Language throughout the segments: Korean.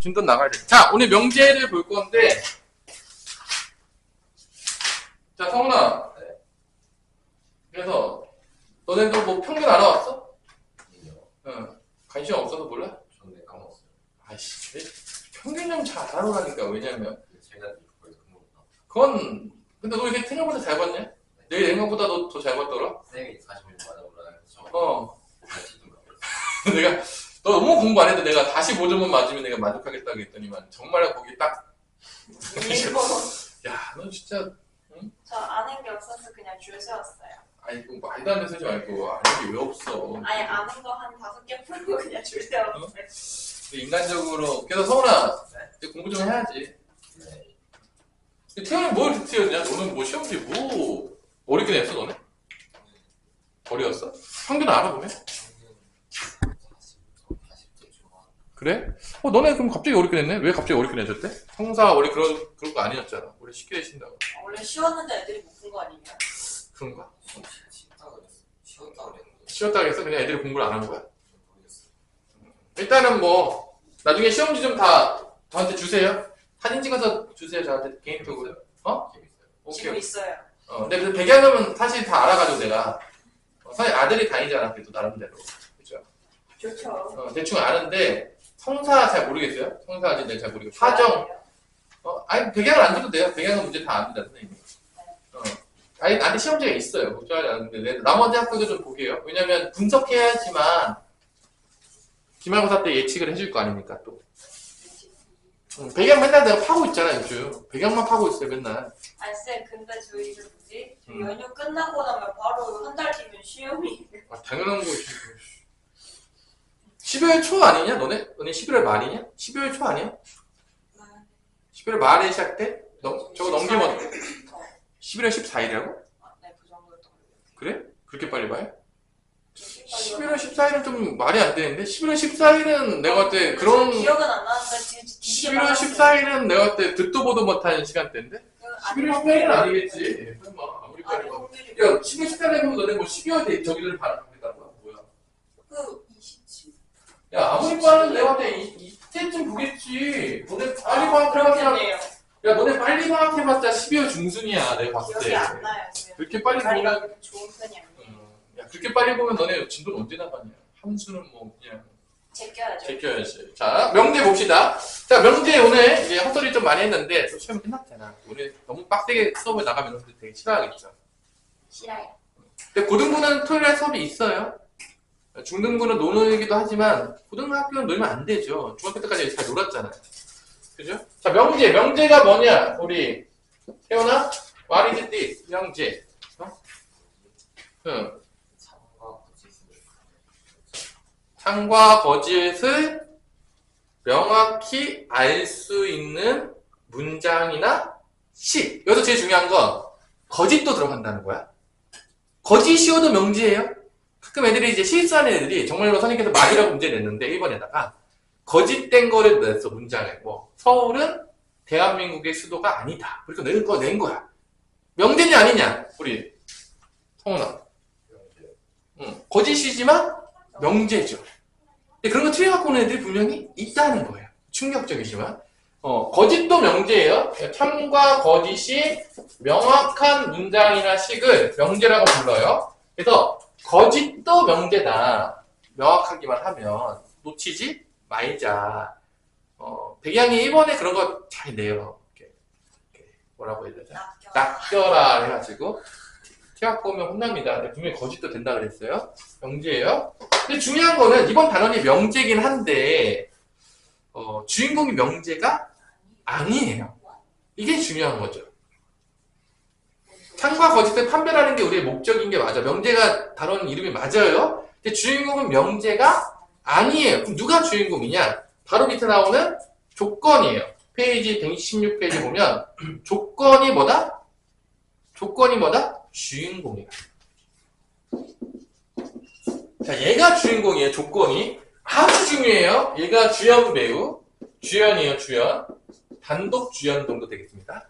진돈 나가야 돼. 자, 오늘 명제를 볼 건데, 자, 성훈아. 그래서, 너네도 뭐 평균 알아왔어? 응. 관심 없어서 몰라? 저는 까먹었어요. 아이씨, 평균 좀 잘 알아오라니까. 왜냐면, 제가 거의 까먹었나? 그건, 근데 너 이게 생각보다 잘 봤냐? 내 생각보다 너 더 잘 봤더라? 쌤이 40일 맞아보라 해서 어. 다시 좀 바뀌었어요. 내가, 너 너무 공부 안 해도 내가 다시 5점만 맞으면 내가 만족하겠다고 했더니만, 정말 거기 딱, 야, 너 진짜, 저 아는 게 없어서 그냥 줄 세웠어요. 아이고, 말도 안 되는 소리 말고, 아는 게 왜 없어. 아니 아는 거 한 5개 풀고 그냥 줄 세웠어요. 인간적으로, 그래서 성훈아, 이제 공부 좀 해야지. 네. 태연이 뭘 틀렸냐? 너는 뭐 시험지 뭐, 어렵게 냈어, 너네? 어려웠어? 평균 알아보면? 40점 중반. 그래? 너네 그럼 갑자기 어렵게 냈네? 왜 갑자기 어렵게 내줬대? 성사 원래 그런 거 아니었잖아. 원래 쉽게 내신다고. 원래 쉬웠는데 애들이 못 푼 거 아니에요? 그런가? 쉽다 그랬어. 쉬웠다 그랬는데. 쉬웠다고 했어? 그냥 애들이 공부를 안 한 거야? 모르겠어요. 일단은 뭐, 나중에 시험지 좀 다 저한테 주세요. 사진 찍어서 주세요, 저한테 개인적으로. 어? 재밌어요. 지금 오케이. 있어요. 근데 그 배경음은 사실 다 알아가지고 내가. 사실 아들이 다니잖아, 그래도 나름대로. 그죠? 좋죠. 대충 아는데, 성사 잘 모르겠어요? 성사 아직 내가 잘 모르겠고. 사정. 아니, 배경을 안 줘도 돼요. 배경은 문제 다 압니다, 선생님이. 아니, 나한테 시험지가 있어요. 걱정하지 않는데. 나머지 학교도 좀 보게요. 왜냐면 분석해야지만, 기말고사 때 예측을 해줄 거 아닙니까, 또. 배경 맨날 내가 파고 있잖아, 요즘. 배경만 파고 있어요, 맨날. 아니 쌤 근데 저희 그 뭐지? 연휴 끝나고 나면 바로 한 달 뒤면 시험이. 당연한 거지. 12월 초 아니냐? 너네 11월 말이냐? 12월 초 아니야? 11월 말에 시작돼? 저거 넘기면 11월 14일이라고? 네, 그 정도였던 거. 그래? 그렇게 빨리 봐요? 11월 14일은 좀 말이 안 되는데? 11월 14일은 내가 그때 그런, 기억은 안 나는데 지금 11월 14일은 내가 그때 듣도 보도 못한 시간대인데? 11월 14일은 아니겠지. 설마, 아무리 빨리 봐. 야, 11월 14일에 보면 너네 뭐 12월 저기를 바라보겠다는 거야? 뭐야? 그 27. 야, 아무리 빠른 내가 때 이때쯤 보겠지. 너네 빨리 방학해봤자, 그렇겠네요. 야, 너네 빨리 방학해봤자 12월 중순이야, 내가 봤을 기억이 때. 안 나요 지금. 그렇게 빨리 다리가 보면, 그렇게 좋은 편이 아니에요. 야, 그렇게 빨리 보면 너네 진도는 언제 나가냐. 함수는 뭐, 그냥, 제껴야죠. 제껴야지. 자, 명제 봅시다. 자, 명제 오늘 이제 헛소리 좀 많이 했는데, 또 시험이 끝났잖아. 오늘 너무 빡세게 수업을 나가면 여러분들 되게 싫어하겠죠. 싫어요. 근데 고등부는 토요일에 수업이 있어요. 중등부는 노는이기도 하지만 고등학교는 놀면 안 되죠. 중학교 때까지 잘 놀았잖아요. 그죠? 자, 명제가 뭐냐? 우리 태연아, what is this? 명제. 응. 참과 거짓을 참과 거짓을 명확히 알 수 있는 문장이나 시. 여기서 제일 중요한 건 거짓도 들어간다는 거야. 거짓이어도 명제예요. 가끔 애들이 이제 실수하는 애들이 정말로 선생님께서 말이라고 문제 냈는데 1번에다가 거짓된 거를 냈어, 문장에. 뭐 서울은 대한민국의 수도가 아니다. 그러니까 낸 거야. 명제냐 아니냐? 우리 성훈아. 거짓이지만 명제죠. 근데 그런 거 틀려갖고 오는 애들이 분명히 있다는 거예요. 충격적이지만. 거짓도 명제예요. 참과 거짓이 명확한 문장이나 식을 명제라고 불러요. 그래서 거짓도 명제다. 명확하기만 하면 놓치지 말자. 백양이 1번에 그런 거 잘 내요. 이렇게 뭐라고 해야 되죠? 낚여라 해가지고 티갖고 오면 혼납니다. 근데 분명히 거짓도 된다 그랬어요. 명제예요. 근데 중요한 거는 이번 단원이 명제긴 한데 주인공이 명제가 아니에요. 이게 중요한 거죠. 참과 거짓을 판별하는 게 우리의 목적인 게 맞아. 명제가 단원 이름이 맞아요. 근데 주인공은 명제가 아니에요. 그럼 누가 주인공이냐? 바로 밑에 나오는 조건이에요. 페이지 116페이지 보면 조건이 뭐다? 주인공이야. 자, 얘가 주인공이에요. 조건이 아주 중요해요. 얘가 주연 배우, 주연이에요. 주연. 단독 주연 정도 되겠습니다.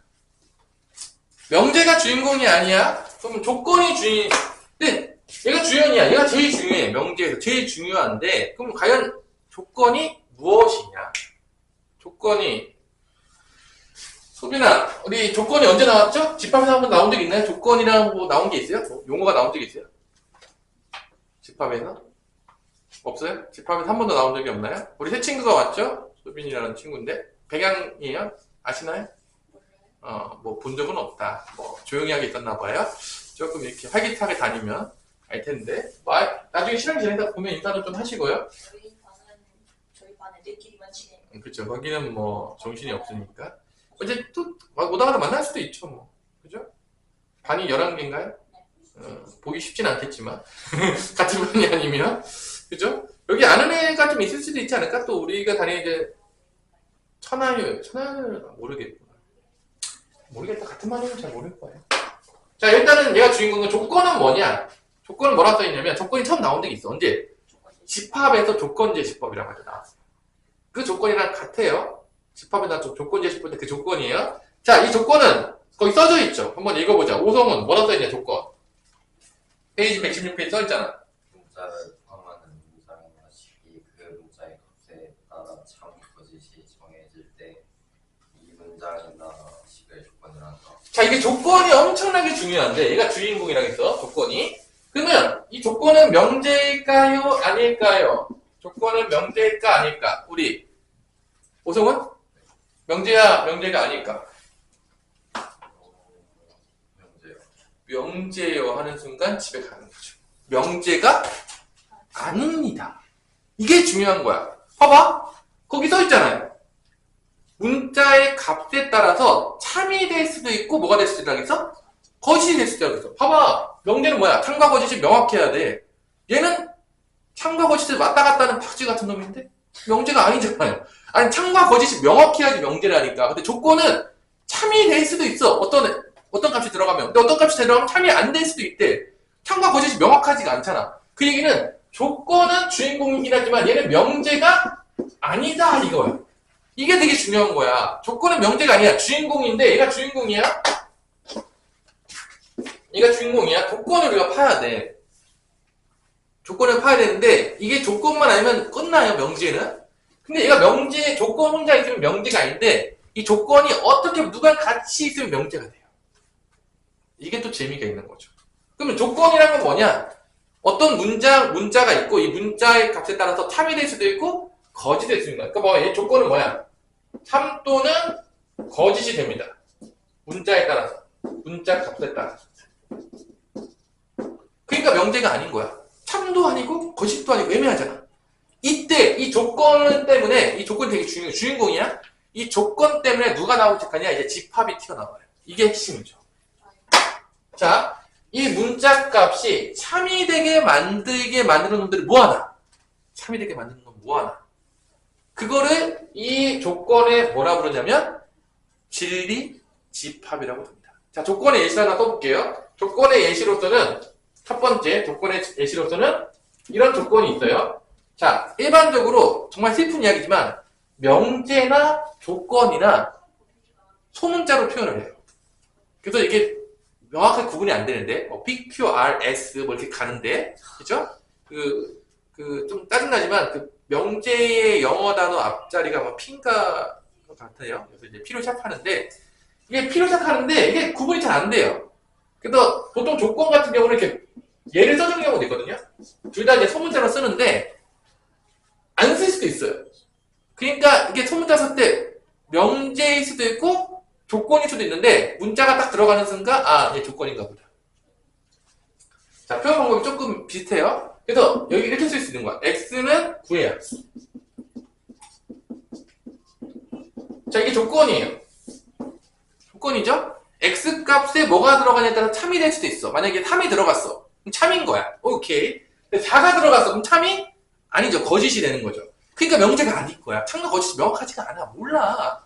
명제가 주인공이 아니야? 그럼 조건이 주인. 근데 얘가 주연이야. 얘가 제일 중요해. 명제에서 제일 중요한데 그럼 과연 조건이 무엇이냐? 조건이 소빈아, 우리 조건이 언제 나왔죠? 집합에서 한번 나온 적 있나요? 조건이라고 뭐 나온 게 있어요? 뭐 용어가 나온 적 있어요? 집합에서? 없어요? 집합에서 한 번도 나온 적이 없나요? 우리 새 친구가 왔죠? 소빈이라는 친구인데 배경이에요? 아시나요? 뭐 본 적은 없다. 뭐 조용히 하게 있었나 봐요. 조금 이렇게 활기차게 다니면 알 텐데. 뭐 나중에 시간 지내다 보면 인사도 좀 하시고요. 저희 반에 내끼리만 친해요. 그쵸. 거기는 뭐 정신이 없으니까. 이제 또 오다가다 만날 수도 있죠, 뭐. 그죠? 반이 11개인가요? 보기 쉽진 않겠지만. 같은 반이 아니면. 그죠? 여기 아는 애가 좀 있을 수도 있지 않을까? 또 우리가 다니는 이제 천하율 모르겠구나. 모르겠다. 같은 반이면 잘 모를 거예요. 자, 일단은 얘가 주인공은 조건은 뭐냐? 조건은 뭐라 써있냐면 조건이 처음 나온 적이 있어. 언제? 집합에서 조건제시법이라고 하죠. 나왔어요. 그 조건이랑 같아요. 집합에다 조건제시법 그 조건이에요. 자, 이 조건은 거기 써져 있죠. 한번 읽어보자. 오성은 뭐라 써있냐, 조건. 페이지 116페이지 써있잖아. 문자를 포함하는 문장의 식이 그 문자의 값에 따라 참 거짓이 정해질 때 이 문장이나 식의 조건이라 한다. 자, 이게 조건이 엄청나게 중요한데, 얘가 주인공이라고 했어, 조건이. 그러면 이 조건은 명제일까요? 아닐까요? 조건은 명제일까? 아닐까? 우리 오성은? 명제야, 명제가 아닐까? 명제요. 명제요 하는 순간 집에 가는 거죠. 명제가 아닙니다. 이게 중요한 거야. 봐봐. 거기 써있잖아요. 문자의 값에 따라서 참이 될 수도 있고 뭐가 될 수도 있다고 했어? 거짓이 될 수도 있다고 했어. 봐봐. 명제는 뭐야? 참과 거짓이 명확해야 돼. 얘는 참과 거짓을 왔다 갔다 하는 박쥐 같은 놈인데 명제가 아니잖아요. 아니 참과 거짓이 명확해야지 명제라니까. 근데 조건은 참이 될 수도 있어. 어떤 값이 들어가면. 근데 어떤 값이 들어가면 참이 안 될 수도 있대. 참과 거짓이 명확하지가 않잖아. 그 얘기는 조건은 주인공이긴 하지만 얘는 명제가 아니다 이거야. 이게 되게 중요한 거야. 조건은 명제가 아니야. 주인공인데 얘가 주인공이야? 얘가 주인공이야? 조건을 우리가 파야 돼. 조건을 파야 되는데 이게 조건만 아니면 끝나요, 명제는. 근데 얘가 명제, 조건 혼자 있으면 명제가 아닌데 이 조건이 어떻게 누가 같이 있으면 명제가 돼요. 이게 또 재미가 있는 거죠. 그러면 조건이란 건 뭐냐? 어떤 문자가 있고 이 문자의 값에 따라서 참이 될 수도 있고 거짓이 될 수 있는 거야. 그러니까 뭐, 얘 조건은 뭐야? 참 또는 거짓이 됩니다. 문자에 따라서. 문자 값에 따라서. 그러니까 명제가 아닌 거야. 참도 아니고 거짓도 아니고 애매하잖아. 이때 이 조건 때문에 이 조건이 되게 중요해. 주인공이야. 이 조건 때문에 누가 나오지 하냐? 이제 집합이 튀어나와요. 이게 핵심이죠. 자, 이 문자 값이 참이 되게 만들게 만드는 놈들이 뭐하나? 참이 되게 만드는 건 뭐하나? 그거를 이 조건에 뭐라 부르냐면 진리 집합이라고 합니다. 자, 조건의 예시를 하나 써볼게요. 조건의 예시로서는 첫 번째 조건의 예시로서는 이런 조건이 있어요. 자, 일반적으로 정말 슬픈 이야기지만 명제나 조건이나 소문자로 표현을 해요. 그래서 이게 명확하게 구분이 안 되는데 PQRS 뭐 이렇게 가는데 그죠? 좀 짜증나지만 명제의 영어 단어 앞자리가 뭐 P인가 같아요. 그래서 이제 P로 시작하는데 이게 P로 시작하는데 이게 구분이 잘 안 돼요. 그래서 보통 조건 같은 경우는 이렇게 예를 써주는 경우도 있거든요. 둘 다 이제 소문자로 쓰는데 안 쓸 수도 있어요. 그러니까 이게 소문자 쓸 때 명제일 수도 있고 조건일 수도 있는데 문자가 딱 들어가는 순간 얘 조건인가 보다. 자, 표현 방법이 조금 비슷해요. 그래서 여기 이렇게 쓸 수 있는 거야. x는 9예요. 자, 이게 조건이에요. 조건이죠? x 값에 뭐가 들어가냐에 따라 참이 될 수도 있어. 만약에 3이 들어갔어. 그럼 참인 거야. 오케이. 근데 4가 들어갔어. 그럼 참이? 아니죠. 거짓이 되는 거죠. 그러니까 명제가 아닐 거야. 참과 거짓이 명확하지가 않아. 몰라.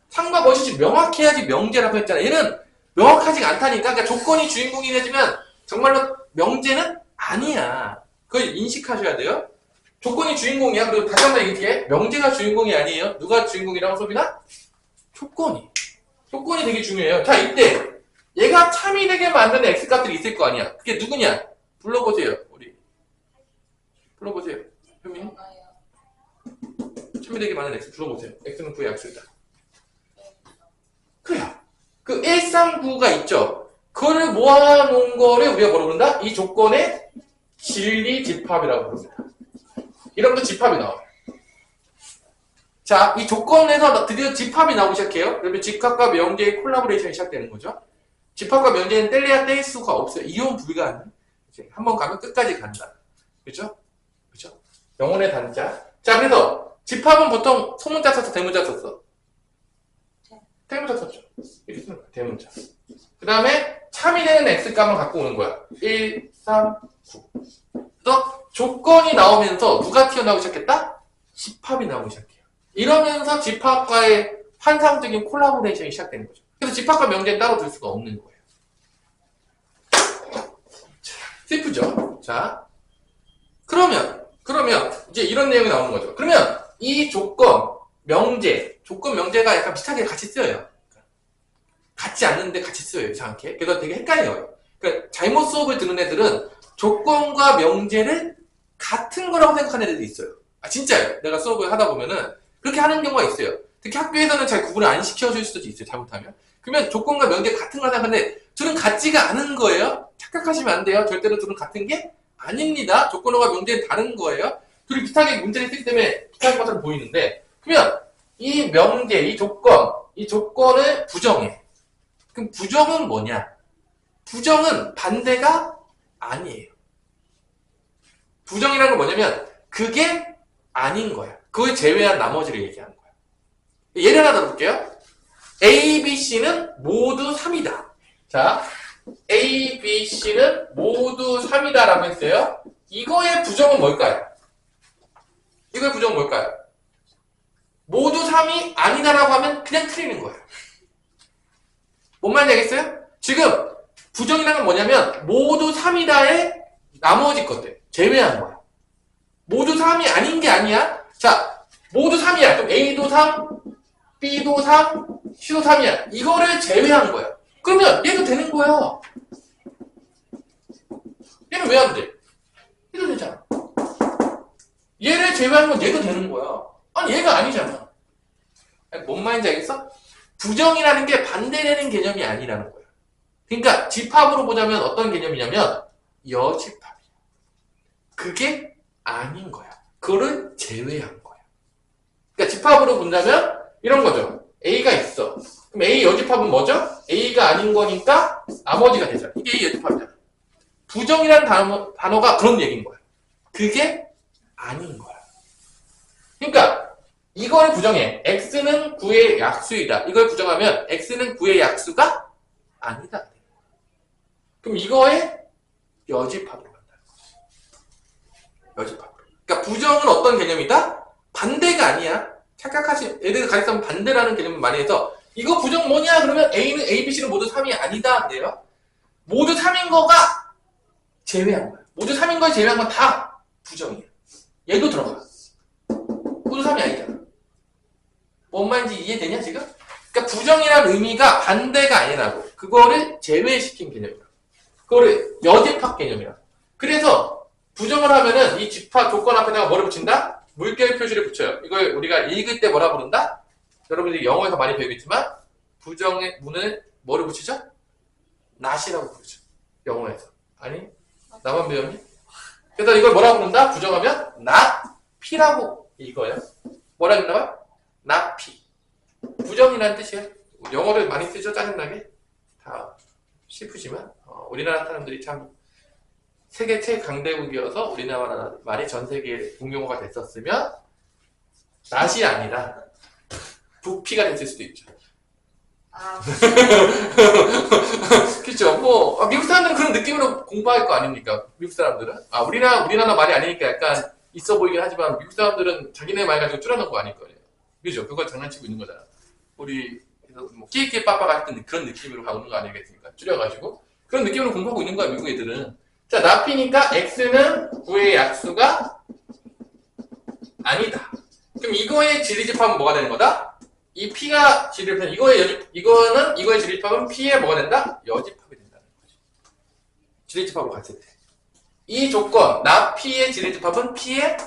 참과 거짓이 명확해야지 명제라고 했잖아. 얘는 명확하지가 않다니까. 그러니까 조건이 주인공이 되지만 정말로 명제는 아니야. 그걸 인식하셔야 돼요. 조건이 주인공이야. 그리고 다시 한번 얘기해. 명제가 주인공이 아니에요. 누가 주인공이라고 소비나? 조건이. 조건이 되게 중요해요. 자, 이때 얘가 참이 되게 만드는 x값들이 있을 거 아니야. 그게 누구냐? 불러보세요. 우리 불러보세요. 현민. 3이 많은 x 불러보세요. x는 9의 약수이다. 그래요. 그 139가 있죠. 그거를 모아놓은 거를 우리가 뭐라고 부른다? 이 조건의 진리 집합이라고 부릅니다. 이런 거 집합이 나와요. 자, 이 조건에서 드디어 집합이 나오기 시작해요. 그러면 집합과 명제의 콜라보레이션이 시작되는 거죠. 집합과 명제는 뗄래야 뗄 수가 없어요. 이혼 불가능. 한번 가면 끝까지 간다. 그죠? 그죠? 영혼의 단자. 자, 그래서 집합은 보통 소문자 썼어, 대문자 썼어? 대문자 썼죠. 이렇게 쓰는 거야, 대문자. 그 다음에 참이 되는 x값만 갖고 오는 거야. 1, 3, 9. 그래서 조건이 나오면서 누가 튀어나오기 시작했다? 집합이 나오기 시작해요. 이러면서 집합과의 환상적인 콜라보레이션이 시작되는 거죠. 그래서 집합과 명제는 따로 둘 수가 없는 거예요. 슬프죠? 자, 그러면 이제 이런 내용이 나오는 거죠. 그러면 이 조건, 명제가 약간 비슷하게 같이 쓰여요. 같지 않는데 같이 쓰여요, 이상하게. 그래서 되게 헷갈려요. 그러니까 잘못 수업을 듣는 애들은 조건과 명제를 같은 거라고 생각하는 애들이 있어요. 아, 진짜요. 내가 수업을 하다 보면은 그렇게 하는 경우가 있어요. 특히 학교에서는 잘 구분을 안 시켜줄 수도 있어요, 잘못하면. 그러면 조건과 명제 같은 거 생각하는데 둘은 같지가 않은 거예요. 착각하시면 안 돼요. 절대로 둘은 같은 게 아닙니다. 조건과 명제는 다른 거예요. 둘이 비슷하게 문제를 쓰기 때문에 비슷한 것처럼 보이는데, 그러면 이 명제, 이 조건을 부정해. 그럼 부정은 뭐냐? 부정은 반대가 아니에요. 부정이라는 건 뭐냐면 그게 아닌 거야. 그걸 제외한 나머지를 얘기하는 거야. 예를 하나 들어볼게요. A, B, C는 모두 3이다. 자, A, B, C는 모두 3이다 라고 했어요. 이거의 부정은 뭘까요? 이거의 부정은 뭘까요? 모두 3이 아니다라고 하면 그냥 틀리는 거예요. 뭔 말인지 알겠어요? 지금 부정이라는 건 뭐냐면 모두 3이다의 나머지 것들 제외한 거야. 모두 3이 아닌 게 아니야. 자, 모두 3이야. 그럼 A도 3, B도 3, C도 3이야. 이거를 제외한 거야. 그러면 얘도 되는 거야. 얘는 왜 안 돼? 얘도 되잖아. 얘를 제외한 건 얘도 되는 거야. 아니, 얘가 아니잖아. 뭔 말인지 알겠어? 부정이라는 게 반대되는 개념이 아니라는 거야. 그러니까 집합으로 보자면 어떤 개념이냐면 여집합이야. 그게 아닌 거야. 그거를 제외한 거야. 그러니까 집합으로 본다면 이런 거죠. A가 있어. 그럼 A 여집합은 뭐죠? A가 아닌 거니까 나머지가 되잖아. 이게 A 여집합이잖아. 부정이라는 단어가 그런 얘기인 거야. 그게 아닌 거야. 그러니까 이걸 부정해. X는 9의 약수이다. 이걸 부정하면 X는 9의 약수가 아니다. 그럼 이거의 여집합으로 간다는 거지. 여집합으로. 그러니까 부정은 어떤 개념이다? 반대가 아니야. 애들 가르치면 반대라는 개념을 많이 해서 이거 부정 뭐냐? 그러면 A는 A, B, C는 모두 3이 아니다. 그래요. 모두 3인 거가 제외한 거야. 모두 3인 걸 제외한 건 다 부정이야. 얘도 들어가. 모두 3이 아니잖아. 뭔 말인지 이해되냐 지금? 그러니까 부정이라는 의미가 반대가 아니라고. 그거를 제외시킨 개념이야. 그거를 여집합 개념이야. 그래서 부정을 하면은 이 집합 조건 앞에다가 뭐를 붙인다? 물결 표시를 붙여요. 이걸 우리가 읽을 때 뭐라 부른다? 여러분들이 영어에서 많이 배우겠지만 부정의 문을 뭐를 붙이죠? not이라고 부르죠. 영어에서. 아니? 나만 배웠니? 그래서 이걸 뭐라고 부른다? 부정하면 not p라고 읽어요. 뭐라 읽나요? not p. 부정이라는 뜻이에요. 영어를 많이 쓰죠? 짜증나게? 다 슬프지만 우리나라 사람들이 참 세계 최강대국이어서 우리나라 말이 전 세계에 공용어가 됐었으면 not이 아니라 부피가 됐을 수도 있죠. 아, 그렇죠. 뭐 미국 사람들은 그런 느낌으로 공부할 거 아닙니까? 미국 사람들은 우리나라 말이 아니니까 약간 있어 보이긴 하지만 미국 사람들은 자기네 말 가지고 줄여놓은 거 아닐 거예요. 그죠? 그걸 장난치고 있는 거잖아. 우리 뭐 끼끼 빠빠가 했던 그런 느낌으로 가는 거 아니겠습니까? 줄여가지고 그런 느낌으로 공부하고 있는 거야 미국 애들은. 자, 나피니까 x는 9의 약수가 아니다. 그럼 이거의 지리집합은 뭐가 되는 거다? 이 p가 지리집합, 이거의 지리집합은 p에 뭐가 된다? 여집합이 된다는 거지. 지리집합으로 갔을 때. 이 조건, 나 p의 지리집합은 p의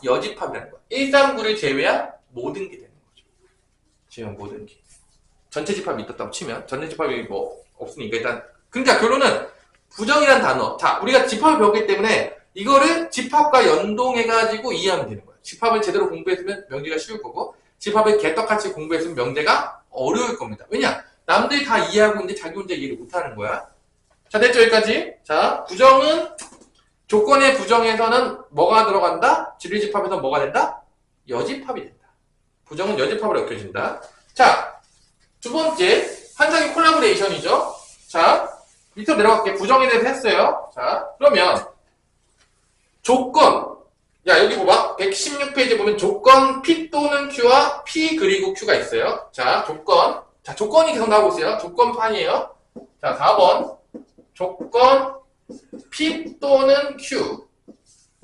여집합이라는 거야. 139를 제외한 모든 게 되는 거죠. 지금 모든 게. 전체 집합이 있었다고 치면 전체 집합이 뭐 없으니까 일단 그러니까 결론은 부정이란 단어. 자, 우리가 집합을 배웠기 때문에 이거를 집합과 연동해가지고 이해하면 되는 거예요. 집합을 제대로 공부했으면 명제가 쉬울 거고 집합을 개떡같이 공부했으면 명제가 어려울 겁니다. 왜냐? 남들이 다 이해하고 있는데 자기 혼자 이해를 못하는 거야. 자, 됐죠? 여기까지. 자, 부정은 조건의 부정에서는 뭐가 들어간다? 진리집합에서 뭐가 된다? 여집합이 된다. 부정은 여집합으로 엮여진다. 자, 두 번째 환상의 콜라보레이션이죠. 자, 밑으로 내려갈게. 부정에 대해서 했어요. 자, 그러면 조건. 야, 여기 봐봐. 116페이지 보면 조건 P 또는 Q와 P 그리고 Q가 있어요. 자, 조건. 자, 조건이 계속 나오고 있어요. 조건판이에요. 자, 4번. 조건 P 또는 Q.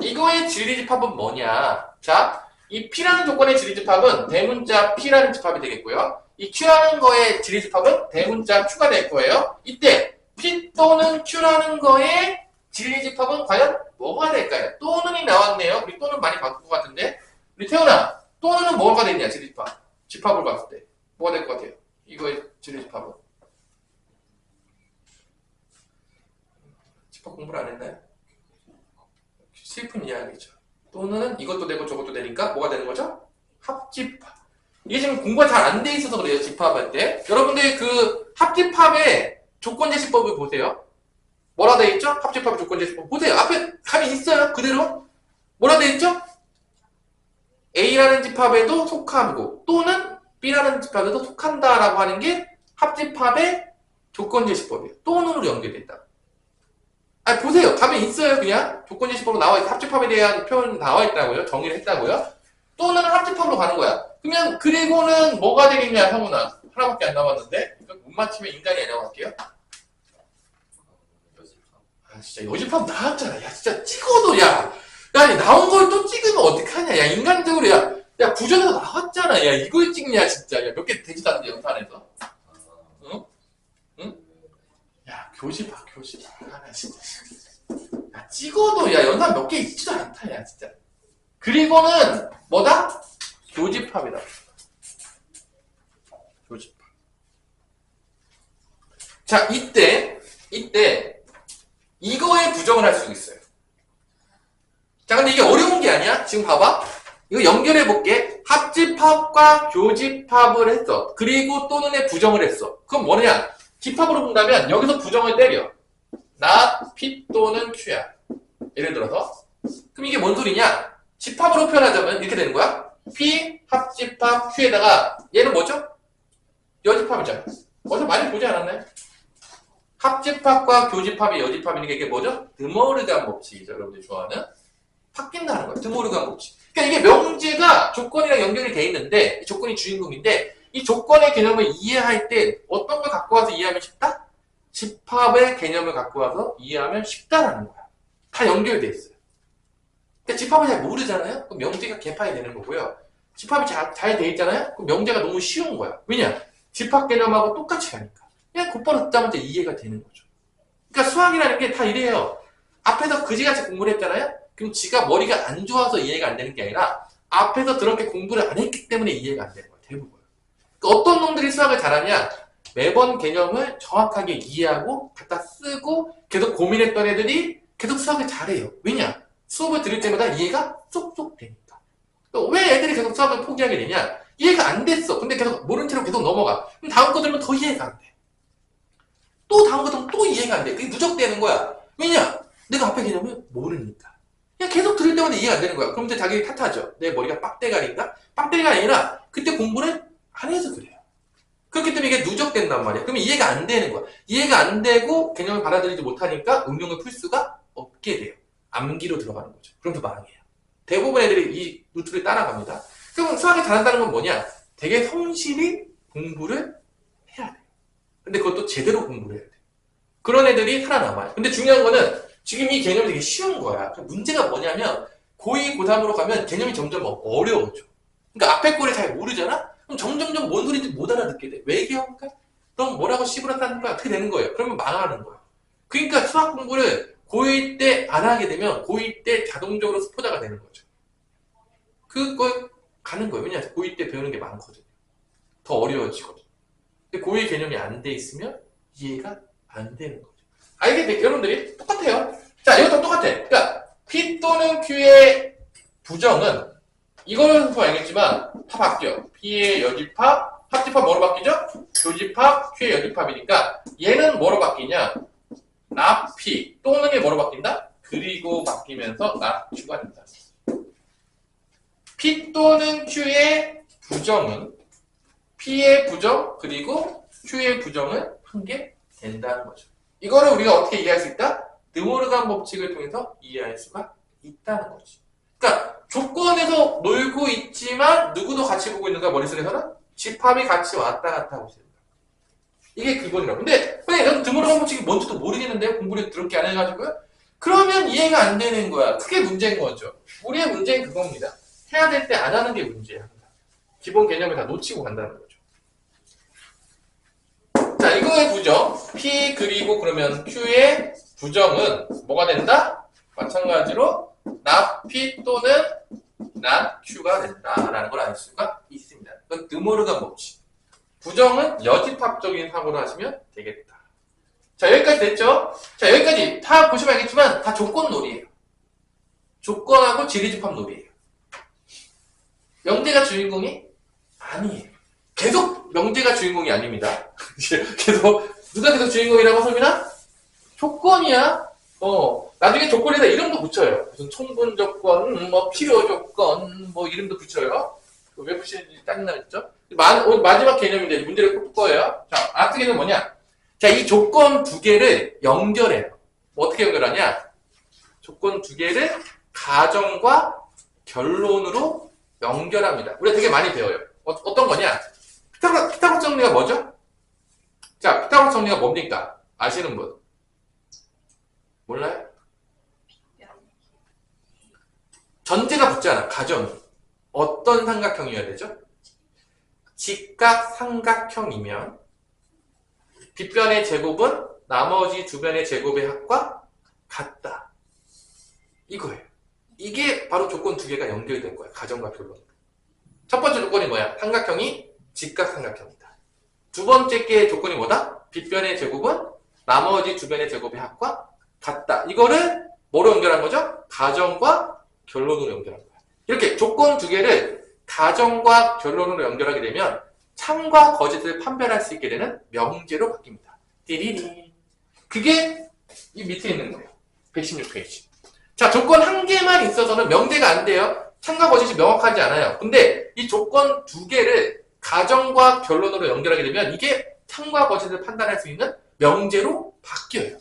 이거의 진리집합은 뭐냐? 자, 이 P라는 조건의 진리집합은 대문자 P라는 집합이 되겠고요. 이 Q라는 거의 진리집합은 대문자 Q가 될 거예요. 이때 P 또는 Q라는 거의 진리집합은 과연 뭐가 될까요? 또는이 나왔네요. 우리 또는 많이 바꿀 것 같은데. 우리 태훈아, 또는은 뭐가 되냐? 진리집합. 집합을 봤을 때. 뭐가 될 것 같아요? 이거의 진리집합은. 집합 공부를 안 했나요? 슬픈 이야기죠. 또는 이것도 되고 저것도 되니까 뭐가 되는 거죠? 합집합. 이게 지금 공부가 잘 안 돼 있어서 그래요. 집합할 때. 여러분들 그 합집합의 조건제시법을 보세요. 뭐라 돼 있죠? 합집합의 조건제시법 보세요. 앞에 감이 있어요. 그대로. 뭐라 돼 있죠? A라는 집합에도 속하고 또는 B라는 집합에도 속한다라고 하는 게 합집합의 조건제시법이에요. 또는으로 연결된다. 아니 보세요. 감이 있어요. 그냥 조건제시법으로 나와 있어. 합집합에 대한 표현 나와 있다고요. 정의를 했다고요. 또는 합집합으로 가는 거야. 그러면 그리고는 뭐가 되겠냐, 형훈아. 하나밖에 안 남았는데 못 맞히면 인간이 아니라고 할게요. 아 진짜 여집합 나왔잖아. 야 진짜 찍어도 야 나온 걸 또 찍으면 어떡하냐. 야 인간적으로 야 부정에서 나왔잖아. 야 이걸 찍냐 진짜. 야 몇 개 되지도 않는데 영판에서. 응? 응? 야 교집합. 아 진짜. 야 찍어도 야 연산 몇 개 있지도 않다. 야 진짜. 그리고는 뭐다? 교집합이다. 교집합. 자, 이때 이거에 부정을 할 수 있어요. 자, 근데 이게 어려운 게 아니야. 지금 봐봐. 이거 연결해 볼게. 합집합과 교집합을 했어. 그리고 또는에 부정을 했어. 그럼 뭐냐? 집합으로 본다면 여기서 부정을 때려. 나 P 또는 Q야. 예를 들어서. 그럼 이게 뭔 소리냐? 집합으로 표현하자면 이렇게 되는 거야. P 합집합 Q에다가 얘는 뭐죠? 여집합이잖아. 어제 많이 보지 않았나요? 합집합과 교집합이 여집합이니까 이게 뭐죠? 드모르간 법칙이죠. 여러분들이 좋아하는. 바뀐다는 거예요. 드모르간 법칙. 그러니까 이게 명제가 조건이랑 연결이 돼 있는데 이 조건이 주인공인데 이 조건의 개념을 이해할 때 어떤 걸 갖고 와서 이해하면 쉽다? 집합의 개념을 갖고 와서 이해하면 쉽다라는 거야. 다 연결돼 있어요. 그러니까 집합을 잘 모르잖아요? 그럼 명제가 개판이 되는 거고요. 집합이 잘 돼 있잖아요? 그럼 명제가 너무 쉬운 거야. 왜냐? 집합 개념하고 똑같이 가니까. 그냥 곧바로 듣자마자 이해가 되는 거죠. 그러니까 수학이라는 게 다 이래요. 앞에서 그지같이 공부를 했잖아요? 그럼 지가 머리가 안 좋아서 이해가 안 되는 게 아니라 앞에서 그렇게 공부를 안 했기 때문에 이해가 안 되는 거예요. 대부분. 그러니까 어떤 놈들이 수학을 잘하냐? 매번 개념을 정확하게 이해하고 갖다 쓰고 계속 고민했던 애들이 계속 수학을 잘해요. 왜냐? 수업을 들을 때마다 이해가 쏙쏙 되니까. 왜 애들이 계속 수학을 포기하게 되냐? 이해가 안 됐어. 근데 계속 모른 채로 계속 넘어가. 그럼 다음 거 들으면 더 이해가 안 돼. 또 다음 거 들으면 또 이해가 안 돼. 그게 누적되는 거야. 왜냐? 내가 앞에 개념을 모르니까. 그냥 계속 들을 때마다 이해가 안 되는 거야. 그럼 이제 자기 탓하죠. 내 머리가 빡대가리인가? 빡대가 아니라 그때 공부를 안 해서 그래요. 그렇기 때문에 이게 누적된단 말이야. 그러면 이해가 안 되는 거야. 이해가 안 되고 개념을 받아들이지 못하니까 응용을 풀 수가 없게 돼요. 암기로 들어가는 거죠. 그럼 더 망해요. 대부분 애들이 이 루트를 따라갑니다. 그럼 수학을 잘한다는 건 뭐냐? 되게 성실히 공부를 해야 돼요. 근데 그것도 제대로 공부를 해야 돼요. 그런 애들이 살아남아요. 근데 중요한 거는 지금 이 개념이 되게 쉬운 거야. 문제가 뭐냐면 고2, 고3으로 가면 개념이 점점 어려워져. 그러니까 앞에 거를 잘 모르잖아? 그럼 점점점 뭔 소리인지 못 알아듣게 돼. 외계어인가? 그럼 뭐라고 씹으라는 거야? 어떻게 되는 거예요? 그러면 망하는 거야. 그러니까 수학 공부를 고2 때 안 하게 되면 고2 때 자동적으로 스포자가 되는 거죠. 그걸 가는 거예요. 왜냐하면 고2 때 배우는 게 많거든요. 더 어려워지거든요. 근데 고2 개념이 안 돼 있으면 이해가 안 되는 거죠. 알겠죠? 여러분들이 똑같아요. 자, 이것도 똑같아. 그러니까 P 또는 Q의 부정은 이거는 더 알겠지만 다 바뀌어. P의 여집합, 합집합 뭐로 바뀌죠? 교집합, Q의 여집합이니까 얘는 뭐로 바뀌냐? 납 P 또는이 뭐로 바뀐다? 그리고 바뀌면서 납 Q가 된다. P 또는 Q의 부정은 P의 부정 그리고 Q의 부정은 한 개 된다는 거죠. 이거를 우리가 어떻게 이해할 수 있다? 드모르간 법칙을 통해서 이해할 수가 있다는 거지. 그러니까 조건에서 놀고 있지만 누구도 같이 보고 있는가 머릿속에서는 집합이 같이 왔다 갔다 하고 있습니다. 이게 기본이라고. 근데 넌 드모르간 법칙이 뭔지도 모르겠는데요? 공부를 더럽게 안 해가지고요? 그러면 이해가 안 되는 거야. 그게 문제인 거죠. 우리의 문제는 그겁니다. 해야 될 때 안 하는 게 문제야. 기본 개념을 다 놓치고 간다는 거죠. 자, 이거의 부정 P 그리고 그러면 Q의 부정은 뭐가 된다? 마찬가지로 납 P 또는 납 Q가 된다라는 걸 알 수가 있습니다. 그건 드모르간 법칙. 부정은 여집합적인 사고로 하시면 되겠다. 자, 여기까지 됐죠? 자, 여기까지 다 보시면 알겠지만 다 조건놀이에요. 조건하고 지리집합 놀이에요. 명제가 주인공이 아니에요. 계속 명제가 주인공이 아닙니다. 계속 누가 계속 주인공이라고 소민아? 조건이야. 나중에 조건에다 이름도 붙여요. 무슨充分 조건, 뭐 필요 조건, 뭐 이름도 붙여요. 왜 붙이는지 짜증나겠죠? 마지막 개념인데 문제를 볼 거예요. 자, 아트 개념은 뭐냐? 자, 이 조건 두 개를 연결해요. 뭐 어떻게 연결하냐? 조건 두 개를 가정과 결론으로 연결합니다. 우리가 되게 많이 배워요. 어떤 거냐? 피타고라스 정리가 뭐죠? 자, 피타고라스 정리가 뭡니까? 아시는 분? 몰라요? 전제가 붙잖아, 가정이. 어떤 삼각형이어야 되죠? 직각 삼각형이면 빗변의 제곱은 나머지 두 변의 제곱의 합과 같다. 이거예요. 이게 바로 조건 두 개가 연결된 거야. 가정과 결론. 첫 번째 조건이 뭐야? 삼각형이 직각 삼각형이다. 두 번째 게 조건이 뭐다? 빗변의 제곱은 나머지 두 변의 제곱의 합과 같다. 이거를 뭐로 연결한 거죠? 가정과 결론으로 연결한 거야. 이렇게 조건 두 개를 가정과 결론으로 연결하게 되면 참과 거짓을 판별할 수 있게 되는 명제로 바뀝니다. 띠리리. 그게 이 밑에 있는 거예요. 116페이지. 자, 조건 한 개만 있어서는 명제가 안 돼요. 참과 거짓이 명확하지 않아요. 근데 이 조건 두 개를 가정과 결론으로 연결하게 되면 이게 참과 거짓을 판단할 수 있는 명제로 바뀌어요.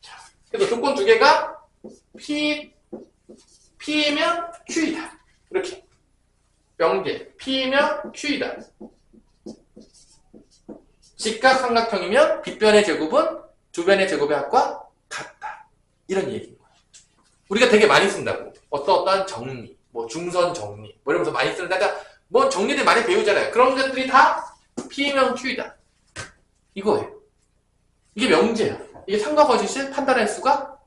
자, 그래서 조건 두 개가 P이면 Q이다. 이렇게. 명제. P이면 Q이다. 직각 삼각형이면 빗변의 제곱은 두 변의 제곱의 합과 같다. 이런 얘기인 거예요. 우리가 되게 많이 쓴다고. 어떠한 정리, 뭐 중선 정리, 뭐 이러면서 많이 쓰는데, 뭐 정리들 많이 배우잖아요. 그런 것들이 다 P면 Q이다. 이거예요. 이게 명제야. 이게 참과 거짓을 판단할 수가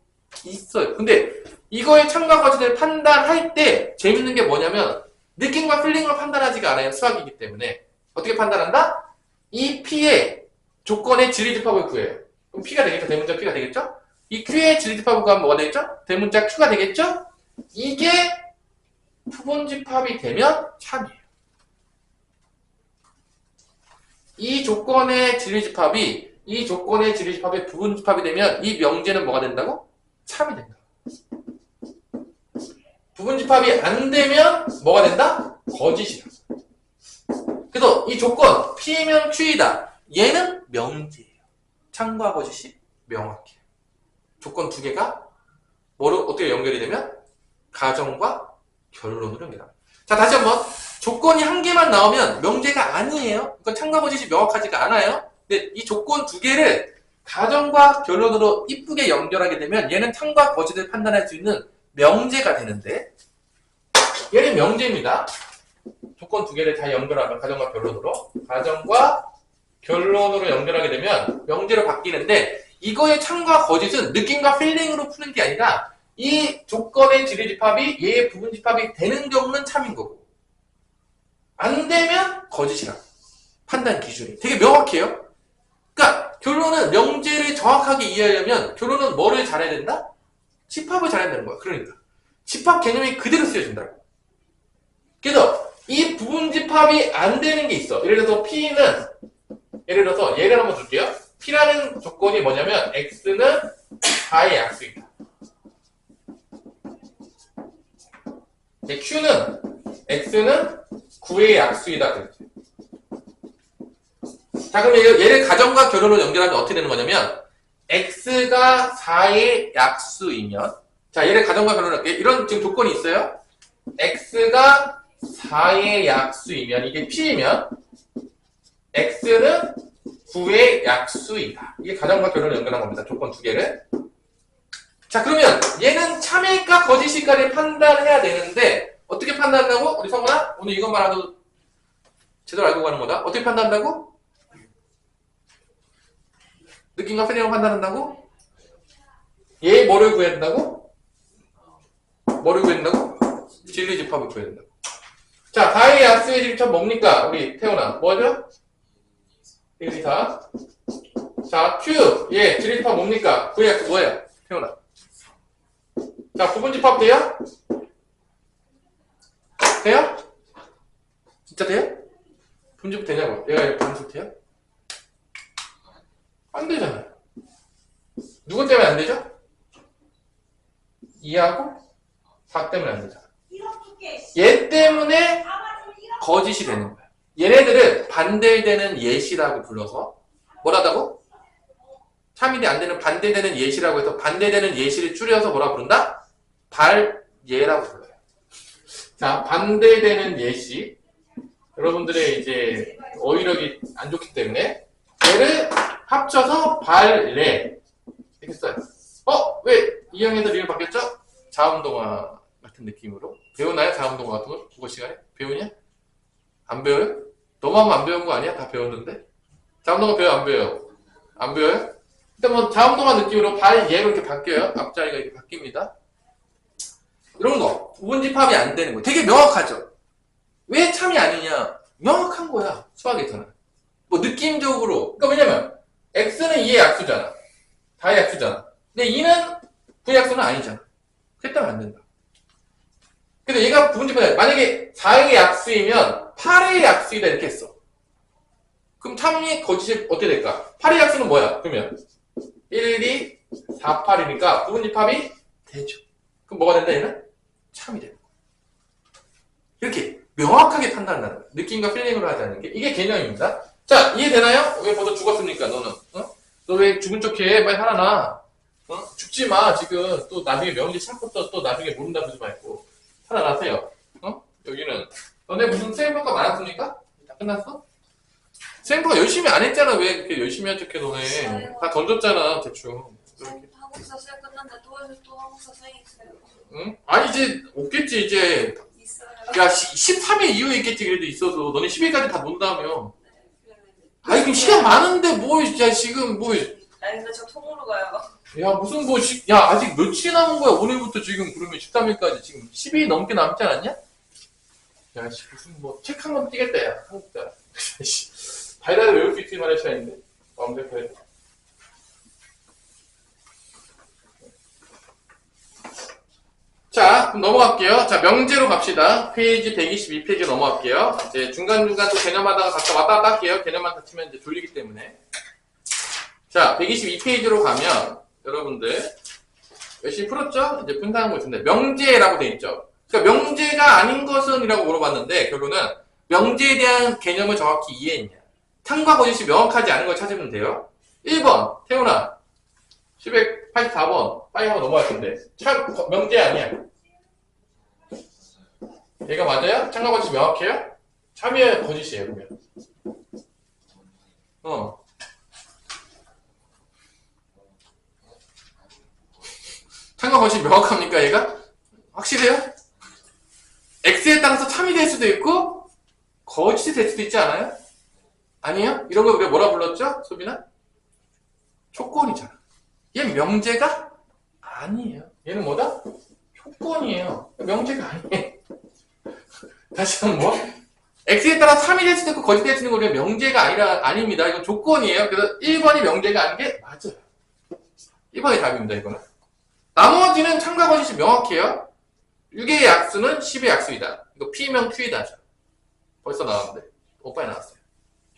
있어요. 근데 이거의 참과 거짓을 판단할 때 재밌는 게 뭐냐면 느낌과 필링으로 판단하지가 않아요. 수학이기 때문에. 어떻게 판단한다? 이 P의 조건의 지리집합을 구해요. 그럼 P가 되겠죠? 대문자 P가 되겠죠? 이 Q의 지리집합을 구하면 뭐가 되겠죠? 대문자 Q가 되겠죠? 이게 부분집합이 되면 참이에요. 이 조건의 지리집합의 부분집합이 되면 이 명제는 뭐가 된다고? 참이 된다. 부분집합이 안 되면 뭐가 된다? 거짓이다. 그래서 이 조건 P면 Q이다. 얘는 명제예요. 참과 거짓이 명확해요. 조건 두 개가 뭐로 어떻게 연결이 되면 가정과 결론으로 연결합니다. 자, 다시 한번 조건이 한 개만 나오면 명제가 아니에요. 그건 참과 거짓이 명확하지가 않아요. 근데 이 조건 두 개를 가정과 결론으로 이쁘게 연결하게 되면 얘는 참과 거짓을 판단할 수 있는 명제가 되는데 얘는 명제입니다. 조건 두 개를 다 연결하면 가정과 결론으로 연결하게 되면 명제로 바뀌는데 이거의 참과 거짓은 느낌과 필링으로 푸는 게 아니라 이 조건의 지리집합이 얘의 부분집합이 되는 경우는 참인 거고 안 되면 거짓이라고. 판단 기준이. 되게 명확해요. 그러니까 결론은 명제를 정확하게 이해하려면 결론은 뭐를 잘해야 된다? 집합을 잘해야 되는 거야. 그러니까. 집합 개념이 그대로 쓰여진다고. 그래서 이 부분 집합이 안 되는 게 있어. 예를 들어서 P는, 예를 들어서 예를 한번 줄게요. P라는 조건이 뭐냐면 X는 4의 약수이다. Q는 X는 9의 약수이다. 그렇지. 자, 그럼 얘를 가정과 결론으로 연결하면 어떻게 되는 거냐면 X가 4의 약수이면, 자, 얘를 가정과 결론으로 할게요. 이런 지금 조건이 있어요. X가 4의 약수이면, 이게 P이면 X는 9의 약수이다. 이게 가정과 결론을 연결한 겁니다. 조건 두 개를. 자, 그러면 얘는 참일까 거짓일까를 판단해야 되는데 어떻게 판단한다고? 우리 성훈아? 오늘 이것만 알아도 제대로 알고 가는 거다. 어떻게 판단한다고? 느낌과 필링을 판단한다고? 얘 뭐를 구해야 된다고? 뭐를 구해야 된다고? 진리 집합을 구해야 된다고. 자, 4의 약수의 집합 뭡니까? 우리 태훈아. 뭐죠? 1, 2, 4. 자, Q. 예, 진리 집합 뭡니까? 9의 약수 뭐예요? 태훈아. 자, 부분 집합 돼요? 돼요? 진짜 돼요? 부분 집합 되냐고? 얘가 반수 돼요? 안 되잖아요. 누구 때문에 안 되죠? 2하고 4 때문에 안 되잖아. 얘 때문에 거짓이 되는 거야. 얘네들을 반대되는 예시라고 불러서 뭐라다고? 참일이 안 되는 반대되는 예시라고 해서 반대되는 예시를 줄여서 뭐라 부른다? 발예라고 불러요. 자, 반대되는 예시. 여러분들의 이제 어휘력이 안 좋기 때문에 얘를 합쳐서 발례 이렇게 써요. 왜 이형에서 리을 바뀌었죠? 자음동화 같은 느낌으로. 배우나요? 자음동화 같은 거? 국어 시간에? 배우냐? 안 배워요? 너만 안 배운 거 아니야? 다 배웠는데? 자음동화 배워요? 안 배워요? 안 배워요? 일단 뭐 자음동화 느낌으로 발예로 이렇게 바뀌어요. 앞자리가 이렇게 바뀝니다. 이런 거 부분 집합이 안 되는 거 되게 명확하죠? 왜 참이 아니냐? 명확한 거야. 수학에서는. 뭐 느낌적으로. 그러니까 왜냐면 X는 2의 약수잖아. 4의 약수잖아. 근데 2는 9의 약수는 아니잖아. 그랬다면 안 된다. 근데 얘가 부분 집합이 만약에 4의 약수이면 8의 약수이다 이렇게 했어. 그럼 참이 거짓이 어떻게 될까? 8의 약수는 뭐야? 그러면 1, 2, 4, 8이니까 부분 집합이 되죠. 그럼 뭐가 된다 얘는? 참이 되는 거야. 이렇게 명확하게 판단한다는 거야. 느낌과 필링으로 하지 않는 게 이게 개념입니다. 자, 이해되나요? 왜 벌써 죽었습니까 너는? 너 왜 죽은 척해? 빨리 살아나. 죽지 마 지금. 또 나중에 명제 찾고 또 나중에 모른다 그러지 말고 살아나세요. 여기는 너네 무슨 수행평가 많았습니까? 다 끝났어? 수행평가 열심히 안 했잖아. 왜 이렇게 열심히 한 척해 너네. 다 던졌잖아 대충. 한국사 수행 끝났는데 또 한국사 수행 있어요. 응? 아니 이제 없겠지 이제. 있어요. 야 13일 이후에 있겠지. 그래도 있어도 너네 10일까지 다 논다며. 네. 아니 그럼 시간 많은데 야 지금 아니 근데 저 통으로 가요. 야 무슨 야 아직 며칠 남은 거야. 오늘부터 지금 그러면 13일까지 지금 10일 넘게 남지 않았냐? 야 씨, 무슨 책 한 권 띄겠다 야 한국다. 달달이 외울 수 있을 만한 시간인데 완벽해. 자, 그럼 넘어갈게요. 자, 명제로 갑시다. 페이지 122페이지 넘어갈게요. 이제 중간중간 또 개념하다가 왔다 갔다 할게요. 개념만 다치면 이제 졸리기 때문에. 자, 122페이지로 가면, 여러분들, 열심히 풀었죠? 이제 분사하는 거 있는데, 명제라고 돼 있죠? 그러니까 명제가 아닌 것은 이라고 물어봤는데, 결론은 명제에 대한 개념을 정확히 이해했냐. 참과 거짓이 명확하지 않은 걸 찾으면 돼요. 1번, 태훈아. 784번. 빨리 한번 넘어갈 텐데. 명제 아니야. 얘가 맞아요? 참과 거짓이 명확해요? 참이에요? 거짓이에요, 그러면? 참과 거짓이 명확합니까, 얘가? 확실해요? X에 따라서 참이 될 수도 있고, 거짓이 될 수도 있지 않아요? 아니에요? 이런 거 우리가 뭐라 불렀죠? 소빈아? 조건이잖아. 얘 명제가 아니에요. 얘는 뭐다? 조건이에요. 명제가 아니에요. 다시 한번 뭐? x에 따라 3이 될 수도 있고 거짓 될 수도 있는 거 우리가 명제가 아닙니다. 이건 조건이에요. 그래서 1번이 명제가 아닌 게 맞아요. 1번이 답입니다. 이거는. 나머지는 참과 거짓이 명확해요. 6의 약수는 10의 약수이다. 이거 P면 Q이다. 벌써 나왔는데. 오빠에 나왔어요.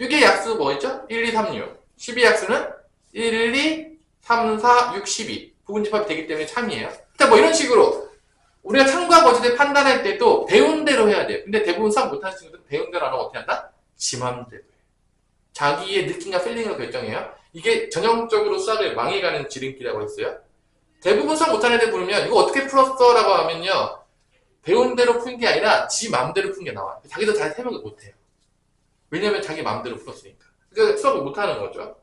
6의 약수 뭐였죠? 1, 2, 3, 6. 10의 약수는 1, 2, 3, 4, 6, 12. 부분집합이 되기 때문에 참이에요. 자, 뭐 이런 식으로 우리가 참과 거짓을 판단할 때도 배운 대로 해야 돼요. 근데 대부분 수학 못하는 친구들은 배운 대로 안 하고 어떻게 한다? 지 맘대로 해요. 자기의 느낌과 필링으로 결정해요. 이게 전형적으로 수학을 망해가는 지름길이라고 했어요. 대부분 수학 못하는 애들 부르면 이거 어떻게 풀었어? 라고 하면요. 배운 대로 푼 게 아니라 지 맘대로 푼 게 나와요. 자기도 잘 해석을 못해요. 왜냐면 자기 맘대로 풀었으니까. 그러니까 수학을 못하는 거죠.